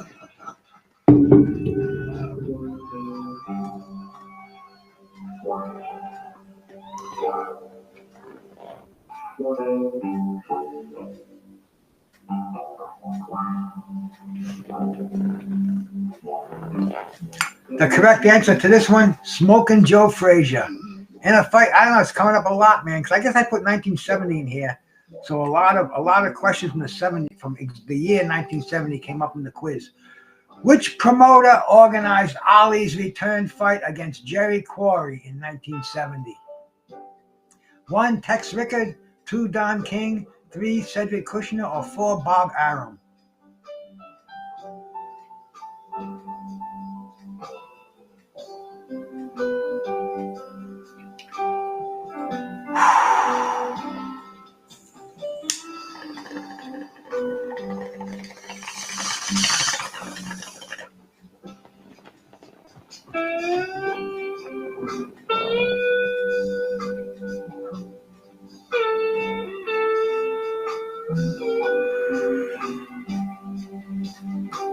The correct answer to this one, Smoking Joe Frazier. In a fight, I don't know, it's coming up a lot, man, because I guess I put 1970 in here. So a lot of questions from the year 1970 came up in the quiz. Which promoter organized Ali's return fight against Jerry Quarry in 1970? 1, Tex Rickard, 2, Don King, 3, Cedric Kushner, or 4, Bob Arum?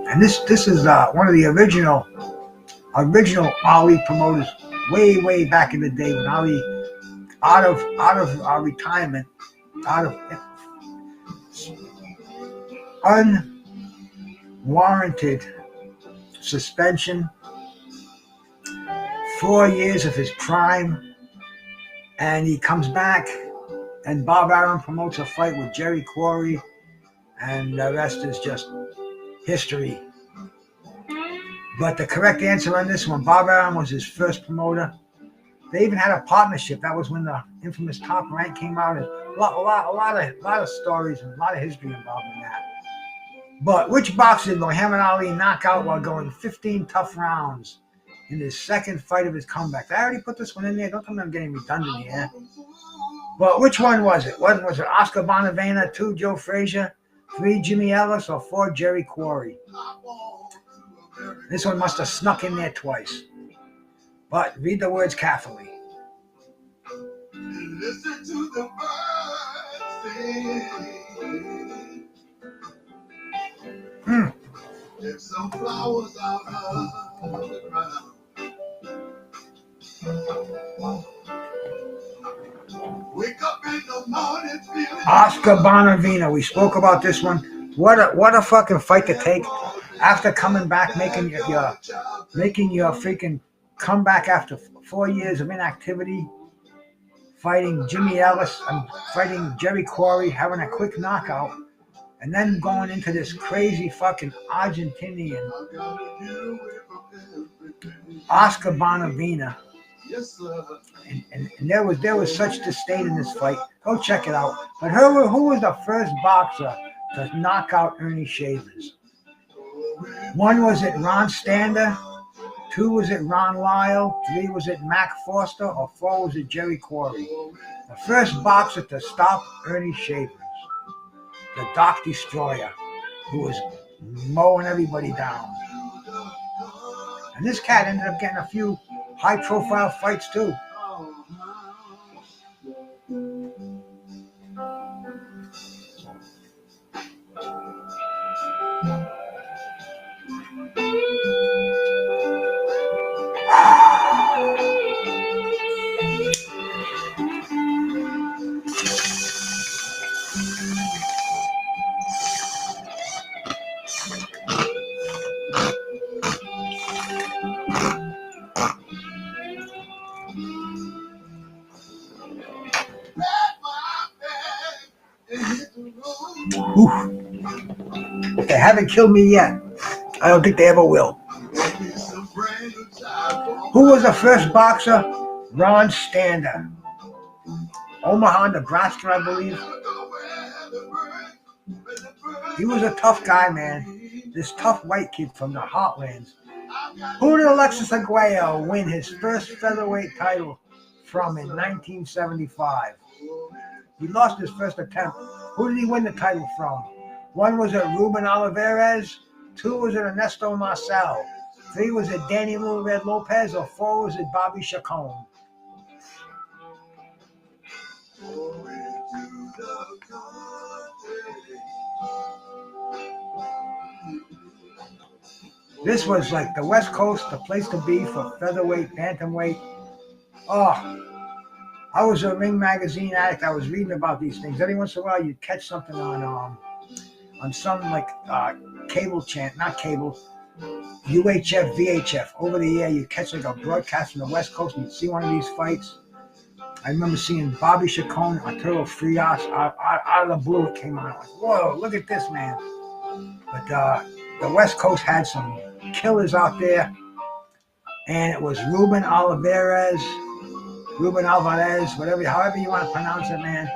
And this is one of the original Ali promoters way back in the day when Ali out of retirement, out of unwarranted suspension, 4 years of his prime, and he comes back, and Bob Arum promotes a fight with Jerry Quarry, and the rest is just history. But the correct answer on this one, Bob Arum was his first promoter. They even had a partnership. That was when the infamous Top Rank came out. And a lot of stories and a lot of history involved in that. But which boxer did Muhammad Ali knock out while going 15 tough rounds in his second fight of his comeback? I already put this one in there. Don't tell me I'm getting redundant here. But which one was it? Was it Oscar Bonavena, 2, Joe Frazier, 3, Jimmy Ellis, or 4, Jerry Quarry? This one must have snuck in there twice. But read the words carefully. Listen to the birds sing. There's some flowers out on the ground. Wake up in the morning feeling. Oscar Bonavena. We spoke about this one. What a fucking fight to take after coming back, making your freaking comeback after 4 years of inactivity, fighting Jimmy Ellis and fighting Jerry Quarry, having a quick knockout, and then going into this crazy fucking Argentinian Oscar Bonavena. Yes, sir. And there was such disdain in this fight. Go check it out. But who was the first boxer to knock out Ernie Shavers? 1, was it Ron Stander? 2, was it Ron Lyle? 3, was it Mac Foster? Or 4, was it Jerry Quarry? The first boxer to stop Ernie Shavers, the Doc Destroyer, who was mowing everybody down. And this cat ended up getting a few high-profile fights too. They haven't killed me yet. I don't think they ever will. Who was the first boxer? Ron Stander. Omaha, Nebraska, I believe. He was a tough guy, man. this tough white kid from the Heartlands. Who did Alexis Aguayo win his first featherweight title from in 1975? He lost his first attempt. Who did he win the title from? One was it Ruben Olivares, two was it Ernesto Marcel, three was it Danny Little Red Lopez, or four was it Bobby Chacon? This was like the West Coast, the place to be for featherweight, bantamweight. Oh, I was a Ring magazine addict. I was reading about these things. Every once in a while, you'd catch something on some like cable channel, not cable, UHF, VHF. Over the air, you catch like a broadcast from the West Coast, and you'd see one of these fights. I remember seeing Bobby Chacon, Arturo Frias, out of the blue. It came on. I was like, whoa, look at this, man. But the West Coast had some killers out there, and it was Ruben Alvarez, however you want to pronounce it, man.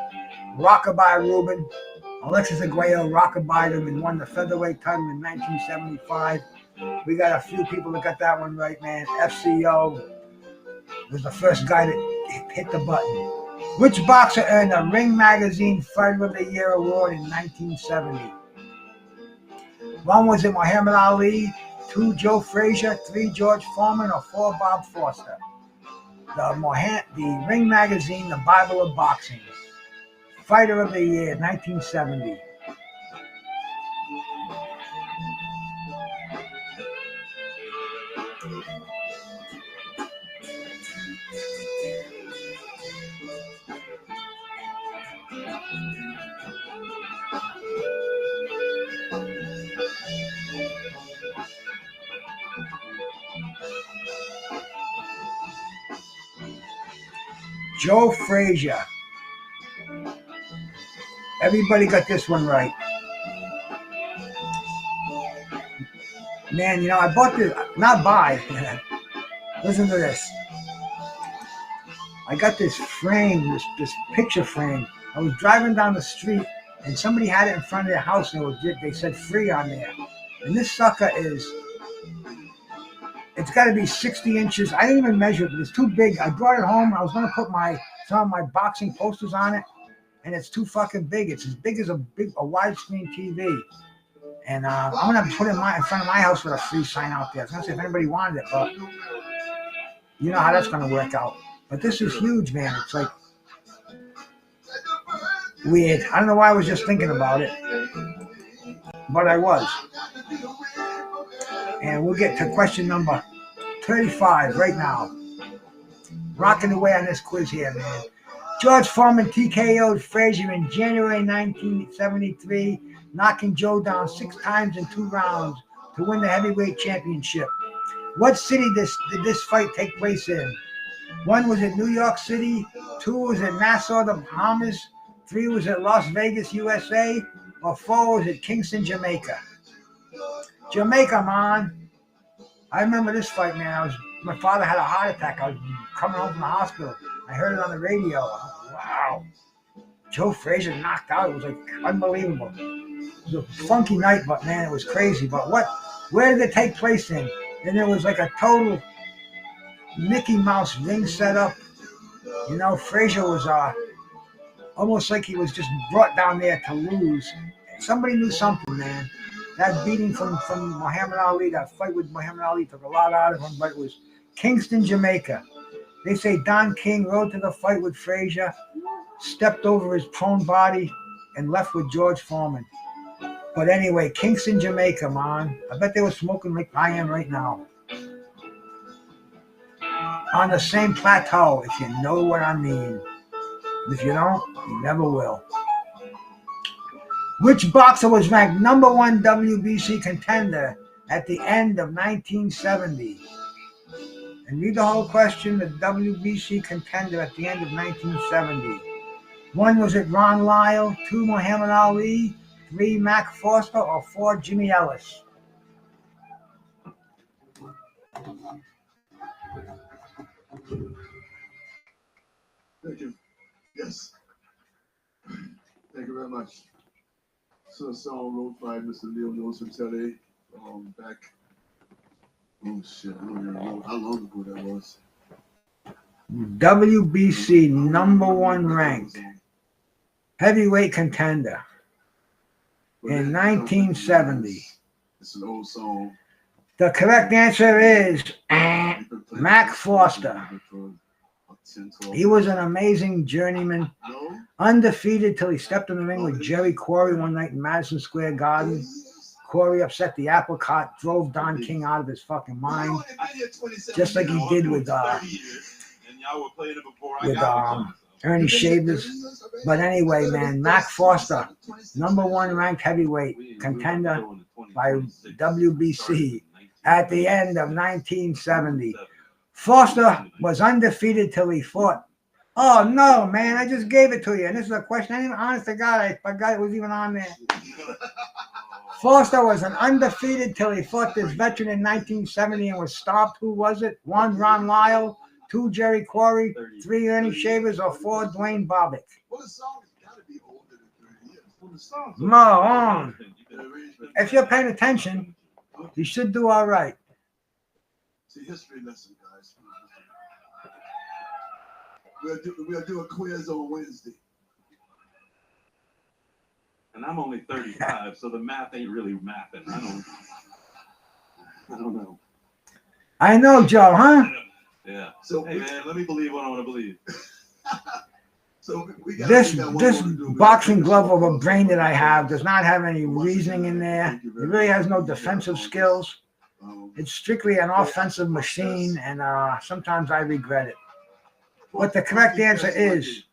Rockabye Ruben. Alexis Aguayo rockabied him and won the featherweight title in 1975. We got a few people that got that one right, man. FCO was the first guy that hit the button. Which boxer earned a Ring Magazine Fighter of the Year award in 1970? One was it Muhammad Ali, two Joe Frazier, three George Foreman, or four Bob Foster? The Ring Magazine, the Bible of Boxing. Fighter of the Year, 1970. Joe Frazier. Everybody got this one right. Man, I bought this, not buy. Listen to this. I got this frame, this picture frame. I was driving down the street and somebody had it in front of their house and they said free on there. And this sucker it's got to be 60 inches. I didn't even measure it, but it's too big. I brought it home. I was going to put some of my boxing posters on it, and it's too fucking big. It's as big as a widescreen TV. And I'm going to put it in front of my house with a free sign out there. I was going to say if anybody wanted it, but you know how that's going to work out. But this is huge, man. It's like weird. I don't know why I was just thinking about it, but I was. And we'll get to question number 35 right now. Rocking away on this quiz here, man. George Foreman TKO'd Frazier in January 1973, knocking Joe down 6 times in 2 rounds to win the heavyweight championship. What city did this fight take place in? 1 was at New York City, 2 was at Nassau, the Bahamas, 3 was at Las Vegas, USA, or 4 was at Kingston, Jamaica. Jamaica, man. I remember this fight, man. My father had a heart attack. I was coming home from the hospital. I heard it on the radio. Wow. Joe Frazier knocked out. It was like unbelievable. It was a funky night, but man, it was crazy. But where did it take place in? And there was like a total Mickey Mouse ring set up. Frazier was almost like he was just brought down there to lose. Somebody knew something, man. That beating from Muhammad Ali, that fight with Muhammad Ali took a lot out of him, but it was Kingston, Jamaica. They say Don King rode to the fight with Frazier, stepped over his prone body, and left with George Foreman. But anyway, Kingston, Jamaica, man. I bet they were smoking like I am right now. On the same plateau, if you know what I mean. If you don't, you never will. Which boxer was ranked number 1 WBC contender at the end of 1970? And read the whole question, the WBC contender at the end of 1970. 1 was it Ron Lyle, 2 Muhammad Ali, 3 Mac Foster, or 4 Jimmy Ellis? Thank you. Yes. Thank you very much. So a song wrote by Mr. Neil Lewis from Tele. Back. Oh shit! I don't even know how long ago that was. WBC #1 ranked heavyweight contender in 1970. It's an old song. The correct answer is Mac Foster. He was an amazing journeyman, undefeated till he stepped in the ring with Jerry Quarry one night in Madison Square Garden. Quarry upset the apple cart, drove Don King out of his fucking mind, just like he did with Ernie Shavers. But anyway, man, Mac Foster, #1 ranked heavyweight contender by WBC at the end of 1970. Foster was undefeated till he fought. Oh no, man! I just gave it to you, and this is a question. I didn't, honest to God, I forgot it was even on there. Foster was an undefeated till he fought this veteran in 1970 and was stopped. Who was it? 1, Ron Lyle. 2, Jerry Quarry. 3, Ernie Shavers. Or 4, Dwayne Bobbitt. Well, the song has got to be older than 30 years. Well, the song. Mo, if you're paying attention, you should do all right. It's a history lesson, guys. We'll do a quiz on Wednesday. And I'm only 35, so the math ain't really mathing. I don't know. I know, Joe, huh? Yeah. So hey, man, let me believe what I want to believe. So this boxing glove of a brain that I have does not have any reasoning in there. It really has no defensive skills. It's strictly an offensive machine, and sometimes I regret it. But the correct answer is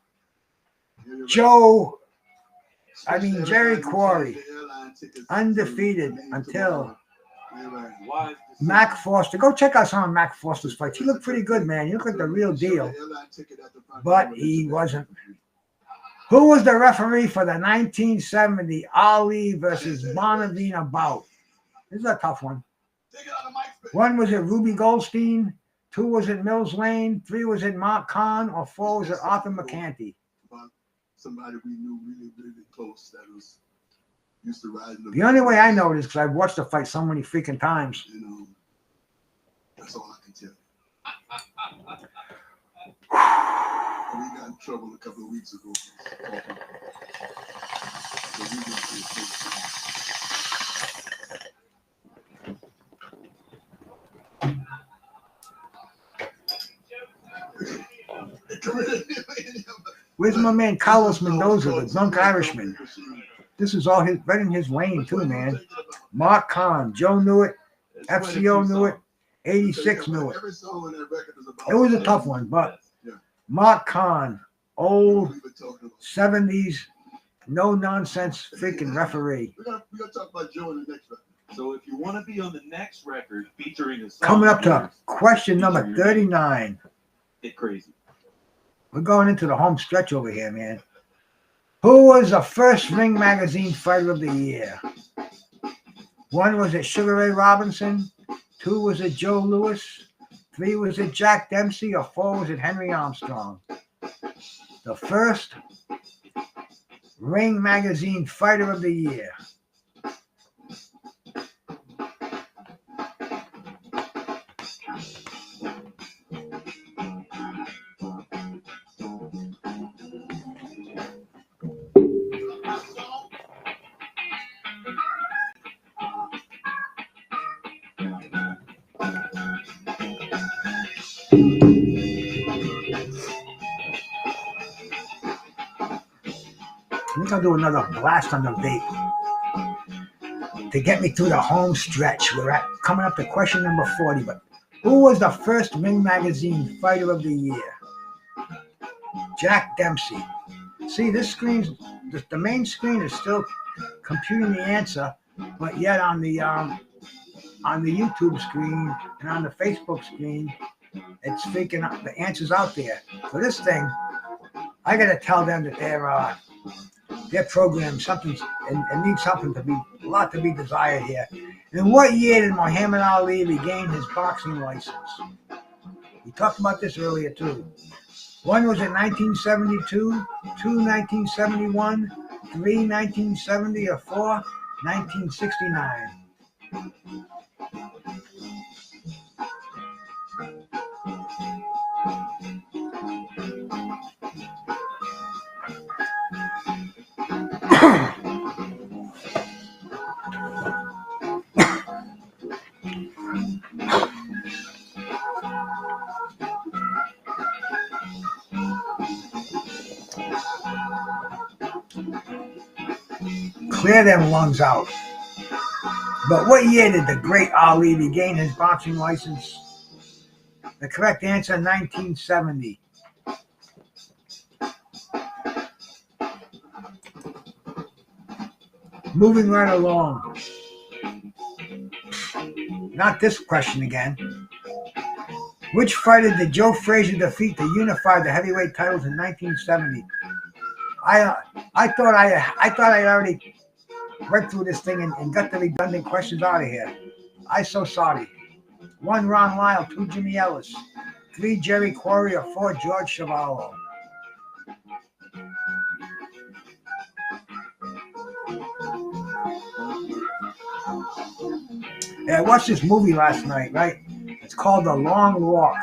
Jerry Quarry, undefeated until Mac Foster. Go check out some of Mac Foster's fights. He looked pretty good, man. He looked like the real deal, but he wasn't. Who was the referee for the 1970 Ali versus Bonavina bout? This is a tough one. 1, was it Ruby Goldstein? 2, was it Mills Lane? 3, was it Mark Kahn? Or 4, was it Arthur McCanty? Somebody we knew really, really close that was used to ride. The only way I know it is because I've watched the fight so many freaking times. You know, that's all I can tell you. We got in trouble a couple of weeks ago. Where's my man Carlos Mendoza, the drunk Irishman? This is all right in his lane too, man. Mark Kahn, Joe knew it, FCO knew it, 86 knew it. It was a tough one, but Mark Kahn, old 70s, no nonsense freaking referee. We're gonna talk about Joe in the next record. So if you want to be on the next record featuring a song, coming up to question number 39. Get crazy. We're going into the home stretch over here, man. Who was the first Ring Magazine Fighter of the Year? 1, was it Sugar Ray Robinson? 2, was it Joe Louis? 3, was it Jack Dempsey? Or 4, was it Henry Armstrong? The first Ring Magazine Fighter of the Year. I think I'll do another blast on the vape to get me through the home stretch. We're coming up to question number 40. But who was the first Ring Magazine Fighter of the Year? Jack Dempsey. See, this screen's the main screen is still computing the answer, but yet on the YouTube screen and on the Facebook screen, it's faking up the answers out there. So this thing, I gotta tell them that their program something and needs something to be a lot to be desired here. In what year did Muhammad Ali regain his boxing license? We talked about this earlier too. 1, was it 1972? 2, 1971? 3, 1970? Or 4, 1969? Clear them lungs out. But what year did the great Ali regain his boxing license? The correct answer, 1970. Moving right along. Not this question again. Which fighter did Joe Frazier defeat to unify the heavyweight titles in 1970? I thought I already went through this thing and got the redundant questions out of here. I'm so sorry. 1, Ron Lyle. 2, Jimmy Ellis. 3, Jerry Quarry. Or 4, George Chuvalo. Yeah, I watched this movie last night, right? It's called The Long Walk.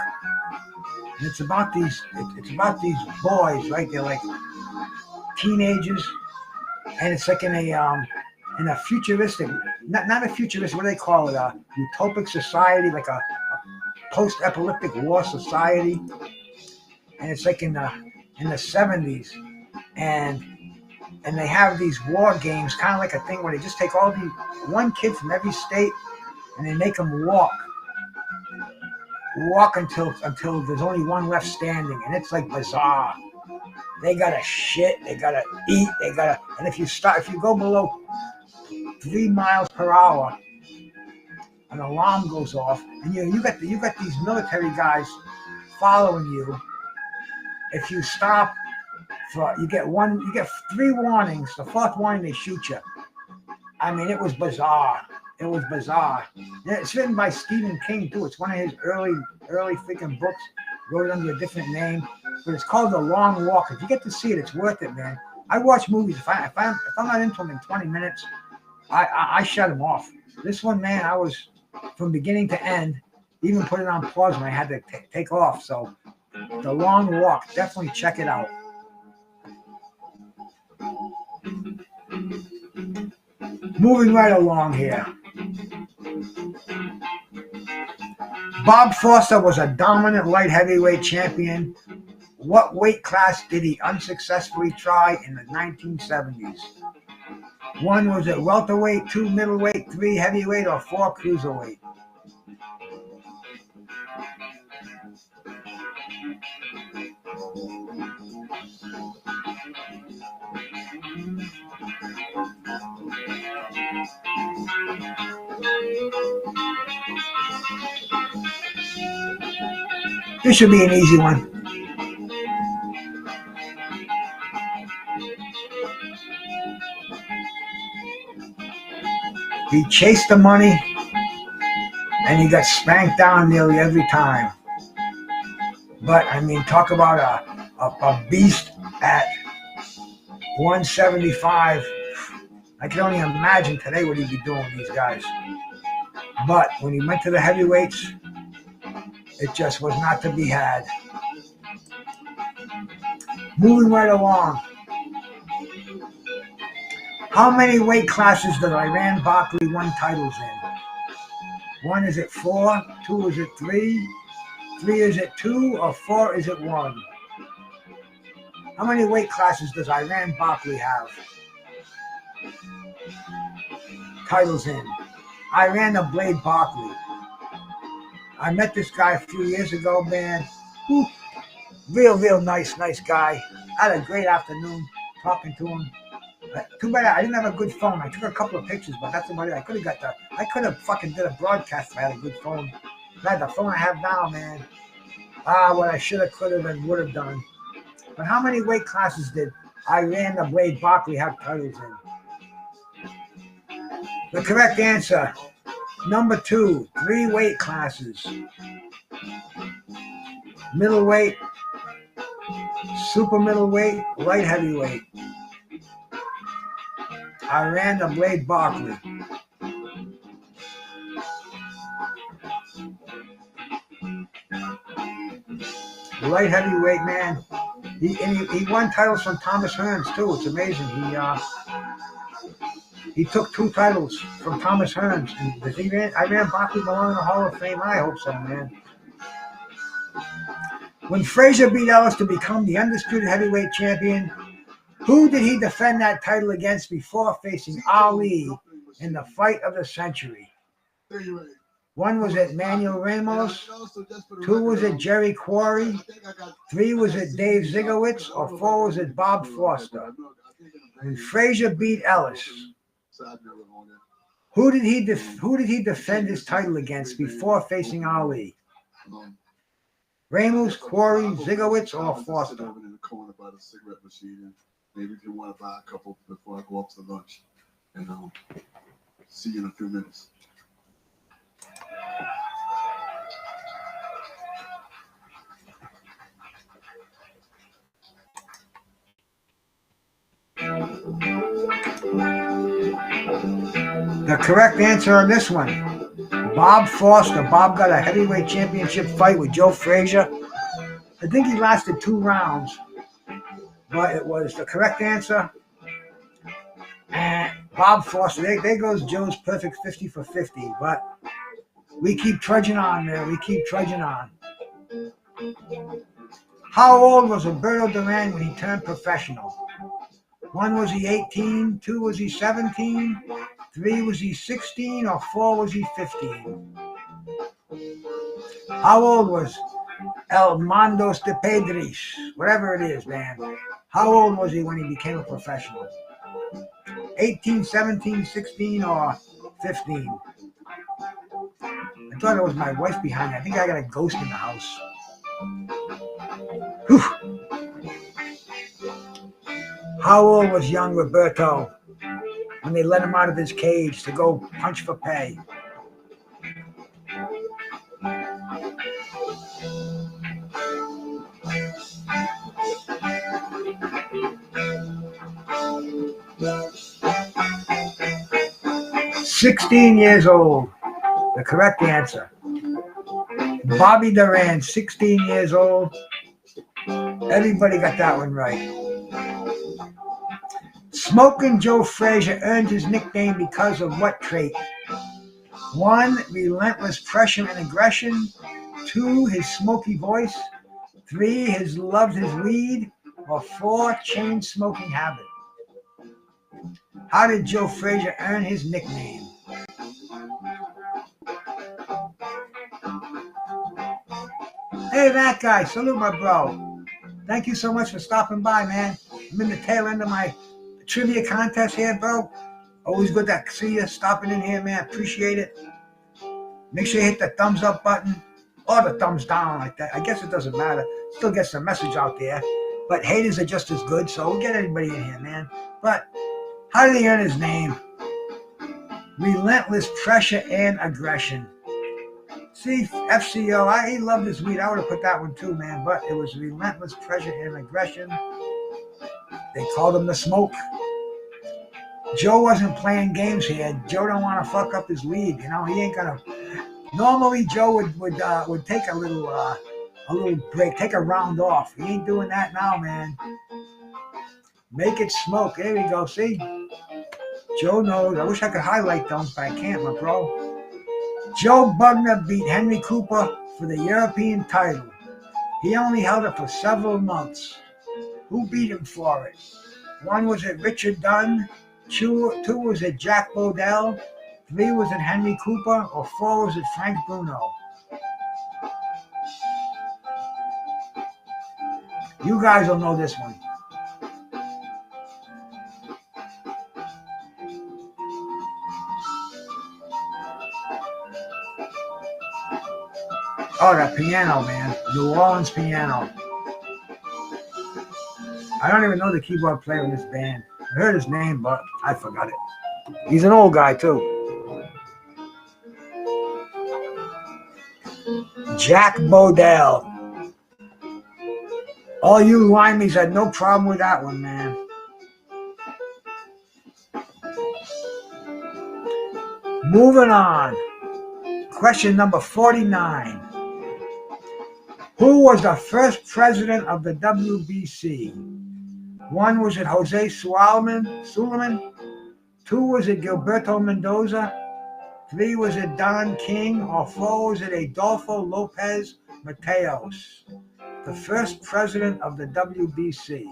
And it's about these boys, right? They're like teenagers, and it's like in a futuristic, not a futuristic, what do they call it? A utopic society, like a post-apocalyptic war society. And it's like in the 70s, and they have these war games, kind of like a thing where they just take one kid from every state, and they make them walk until there's only one left standing, and it's like bizarre. They gotta shit, they gotta eat, and if you go below 3 miles per hour, an alarm goes off, and you got these military guys following you. If you stop, you get 3 warnings. The 4th warning, they shoot you. I mean, it was bizarre. It was bizarre. It's written by Stephen King too. It's one of his early freaking books. Wrote it under a different name, but it's called The Long Walk. If you get to see it, it's worth it, man. I watch movies. If I'm not into them in 20 minutes, I shut them off. This one, man, I was from beginning to end. Even put it on pause when I had to take off. So, The Long Walk, definitely check it out. Moving right along here. Bob Foster was a dominant light heavyweight champion. What weight class did he unsuccessfully try in the 1970s? 1, was it welterweight? 2, middleweight. 3, heavyweight. Or 4, cruiserweight? This should be an easy one. He chased the money, and he got spanked down nearly every time. But, I mean, talk about a beast at 175. I can only imagine today what he'd be doing with these guys. But when he went to the heavyweights, it just was not to be had. Moving right along. How many weight classes did Iran Barkley win titles in? 1, is it 4? 2, is it 3? 3, is it 2? Or 4, is it 1? How many weight classes does Iran Barkley have titles in? Iran the Blade Barkley. I met this guy a few years ago, man. Whew. Real nice guy. I had a great afternoon talking to him. Too bad I didn't have a good phone. I took a couple of pictures, but that's about it. I could have fucking did a broadcast if I had a good phone. If I had the phone I have now, man. What I should have, could have, and would have done. But how many weight classes did Iran the Blade Barkley have titles in? The correct answer, number 2, 3 weight classes. Middleweight, super middleweight, light heavyweight. Iran the Blade Barkley. light heavyweight, man. He won titles from Thomas Hearns too. It's amazing. He took 2 titles from Thomas Hearns. I ran boxing belong in the Hall of Fame. I hope so, man. When Frazier beat Ellis to become the undisputed heavyweight champion, who did he defend that title against before facing Ali in the fight of the century? 1 was it Manuel Ramos, 2 was it Jerry Quarry, 3 was it Dave Zigowitz, or 4 was it Bob Foster? When Frazier beat Ellis, who did he defend his title against before facing Ali? Ramos, Quarry, Zigowitz, or Foster? Maybe if you want to buy a couple before I go up to lunch. And see you in a few minutes. The correct answer on this one, Bob Foster. Bob got a heavyweight championship fight with Joe Frazier. I think he lasted 2 rounds, but it was the correct answer. And Bob Foster, there goes Joe's perfect 50 for 50, but we keep trudging on, man. We keep trudging on. How old was Roberto Duran when he turned professional? 1, was he 18? 2, was he 17? 3, was he 16? Or 4, was he 15? How old was El Mandos de Pedris? Whatever it is, man. How old was he when he became a professional? 18, 17, 16, or 15? I thought it was my wife behind me. I think I got a ghost in the house. Whew. How old was young Roberto when they let him out of his cage to go punch for pay? "16 years old." The correct answer. Bobby Duran, 16 years old. Everybody got that one right. Smoking Joe Frazier earned his nickname because of what trait? 1, relentless pressure and aggression. 2, his smoky voice. 3, his weed. Or 4, chain smoking habit. How did Joe Frazier earn his nickname? Hey, that guy. Salute, my bro. Thank you so much for stopping by, man. I'm in the tail end of my trivia contest here, bro. Always good to see you stopping in here, man. Appreciate it. Make sure you hit the thumbs up button or the thumbs down like that. I guess it doesn't matter. Still gets the message out there. But haters are just as good, so we'll get everybody in here, man. But how did he earn his name? Relentless pressure and aggression. See, FCO, he loved his weed. I would have put that one too, man. But it was relentless pressure and aggression. They called him the Smoke. Joe wasn't playing games here. Joe don't want to fuck up his weed. You know, he ain't gonna. Normally, Joe would take a little break, take a round off. He ain't doing that now, man. Make it smoke. There we go. See, Joe knows. I wish I could highlight them, but I can't, my bro. Joe Bugner beat Henry Cooper for the European title. He only held it for several months. Who beat him for it? 1, was it Richard Dunn? 2, was it Jack Bodell? 3, was it Henry Cooper? Or 4, was it Frank Bruno? You guys will know this one. Oh, that piano, man. New Orleans piano. I don't even know the keyboard player in this band. I heard his name, but I forgot it. He's an old guy, too. Jack Bodell. All you limeys had no problem with that one, man. Moving on. Question number 49. Who was the first president of the WBC? One, was it Jose Suleiman? Two, was it Gilberto Mendoza? Three, was it Don King? Or four, was it Adolfo Lopez Mateos? The first president of the WBC.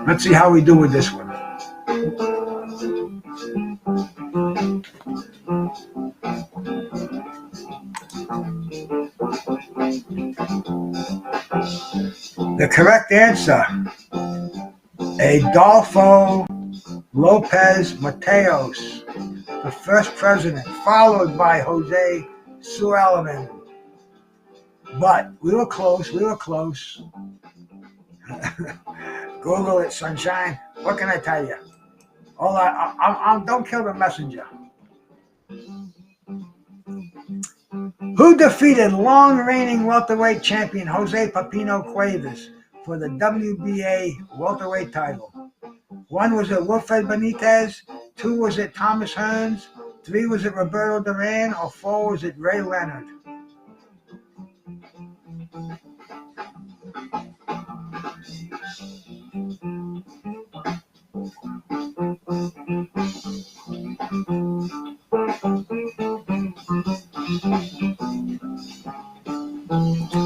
Let's see how we do with this one. The correct answer, Adolfo Lopez Mateos, the first president, followed by Jose Suleiman. But we were close. Google it, sunshine. What can I tell you? Don't kill the messenger. Who defeated long-reigning welterweight champion Jose Pepino Cuevas for the WBA welterweight title? One, was it Wilfred Benitez? Two, was it Thomas Hearns? Three, was it Roberto Duran? Or four, was it Ray Leonard?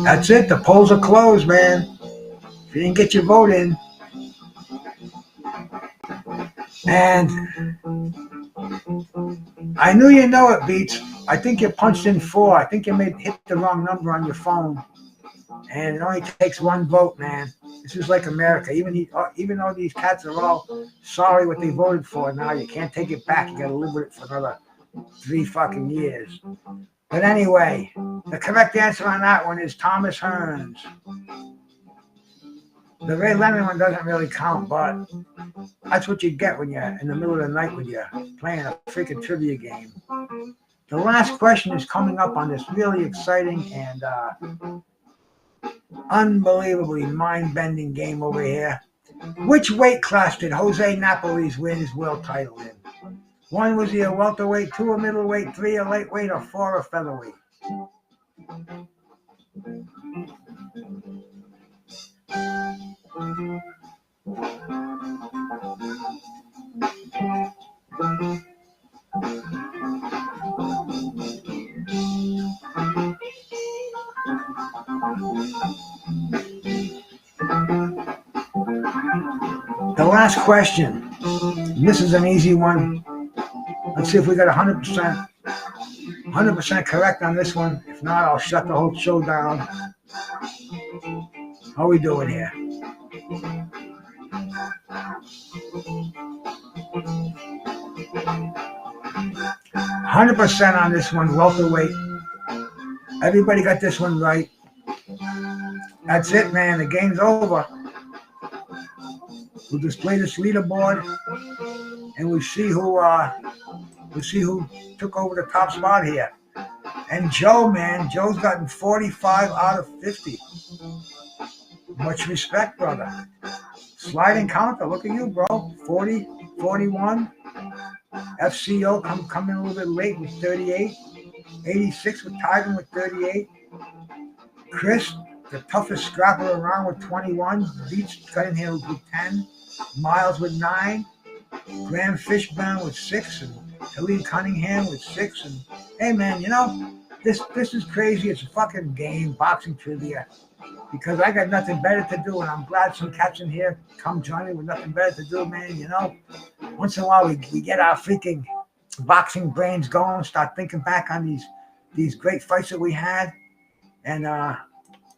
That's it. The polls are closed, man. If you didn't get your vote in. And I knew you know it, Beats. I think you punched in 4. I think you hit the wrong number on your phone. And it only takes one vote, man. This is like America. Even though these cats are all sorry what they voted for now, you can't take it back. You got to live with it for another 3 fucking years. But anyway, the correct answer on that one is Thomas Hearns. The Ray Leonard one doesn't really count, but that's what you get when you're in the middle of the night when you're playing a freaking trivia game. The last question is coming up on this really exciting and unbelievably mind-bending game over here. Which weight class did Jose Napoles win his world title in? 1, was he a welterweight? 2, a middleweight? 3, a lightweight? Or 4, a featherweight? The last question. This is an easy one. Let's see if we got 100% correct on this one. If not, I'll shut the whole show down. How are we doing here? 100% on this one, welterweight. Everybody got this one right. That's it, man. The game's over. We'll display this leaderboard, and we'll see who took over the top spot here. And Joe, man, Joe's gotten 45 out of 50. Much respect, brother. Sliding counter, look at you, bro. 40, 41. FCO come in a little bit late with 38. 86 with Tiger with 38. Chris, the toughest scrapper around, with 21. Beats got in here with 10. Miles with 9. Graham Fishburne with 6. And Talib Cunningham with 6. And hey, man, this is crazy. It's a fucking game, boxing trivia. Because I got nothing better to do, and I'm glad some cats in here come join me with nothing better to do, man. Once in a while we get our freaking boxing brains going, start thinking back on these great fights that we had, and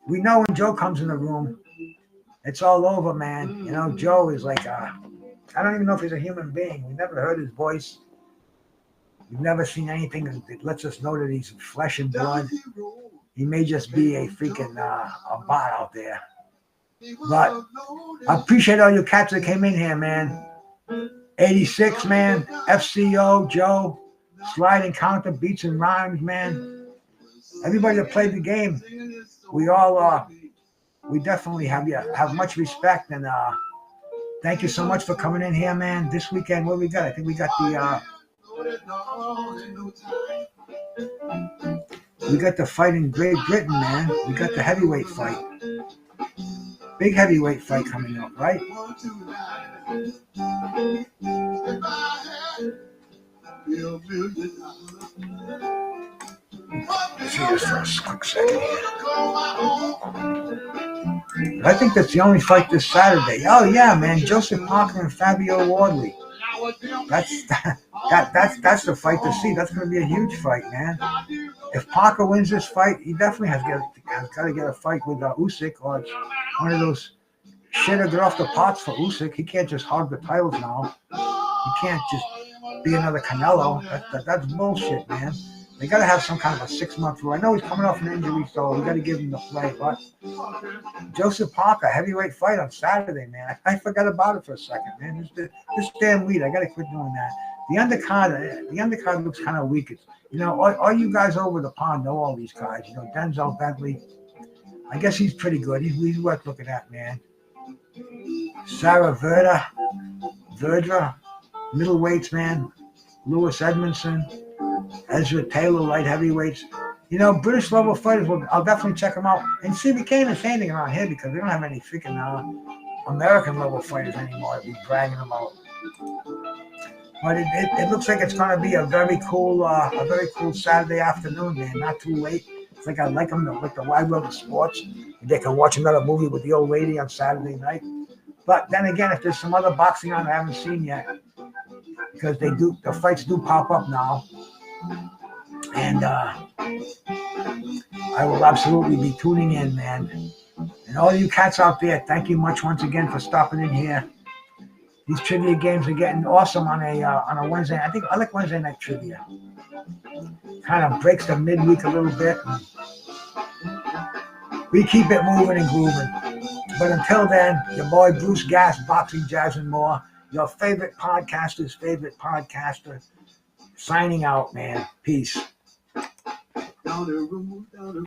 we know when Joe comes in the room, it's all over, man. Joe is like I don't even know if he's a human being. We never heard his voice. We've never seen anything that lets us know that he's flesh and blood. He may just be a freaking a bot out there. But I appreciate all you cats that came in here, man. 86, man. FCO, Joe. slide and counter, beats and rhymes, man. Everybody that played the game, we all we definitely have much respect, and thank you so much for coming in here, man. This weekend, what we got? I think we got the fight in Great Britain, man. We got the heavyweight fight. Big heavyweight fight coming up, right? See this for a quick second here. I think that's the only fight this Saturday. Oh yeah, man, Joseph Parker and Fabio Wardley. That's the fight to see. That's going to be a huge fight, man. If Parker wins this fight, he definitely has got to get a fight with Usyk, or it's one of those shit or get off the pots for Usyk. He can't just hog the titles now. He can't just be another Canelo. That's bullshit, man. They got to have some kind of a 6-month rule. I know he's coming off an injury, so we got to give him the play. But Joseph Parker, heavyweight fight on Saturday, man. I forgot about it for a second, man. This damn weed, I got to quit doing that. The undercard looks kind of weak. It's, all you guys over the pond know all these guys. Denzel Bentley. I guess he's pretty good. He's worth looking at, man. Sarah Verdra, middleweights, man. Lewis Edmondson. Ezra Taylor, light heavyweights. British level fighters, I'll definitely check them out. And see, we can't even say anything around here because we don't have any freaking American level fighters anymore that we bragging about. But it looks like it's going to be a very cool Saturday afternoon, man. Not too late. It's like I like them, like the wide world of sports. They can watch another movie with the old lady on Saturday night. But then again, if there's some other boxing on I haven't seen yet, because the fights do pop up now. And I will absolutely be tuning in, man. And all you cats out there, thank you much once again for stopping in here. These trivia games are getting awesome on a Wednesday. I think I like Wednesday night trivia. Kind of breaks the midweek a little bit. We keep it moving and grooving. But until then, your boy Bruce Gass, Boxing, Jazz, and More, your favorite podcaster's favorite podcaster, signing out, man. Peace.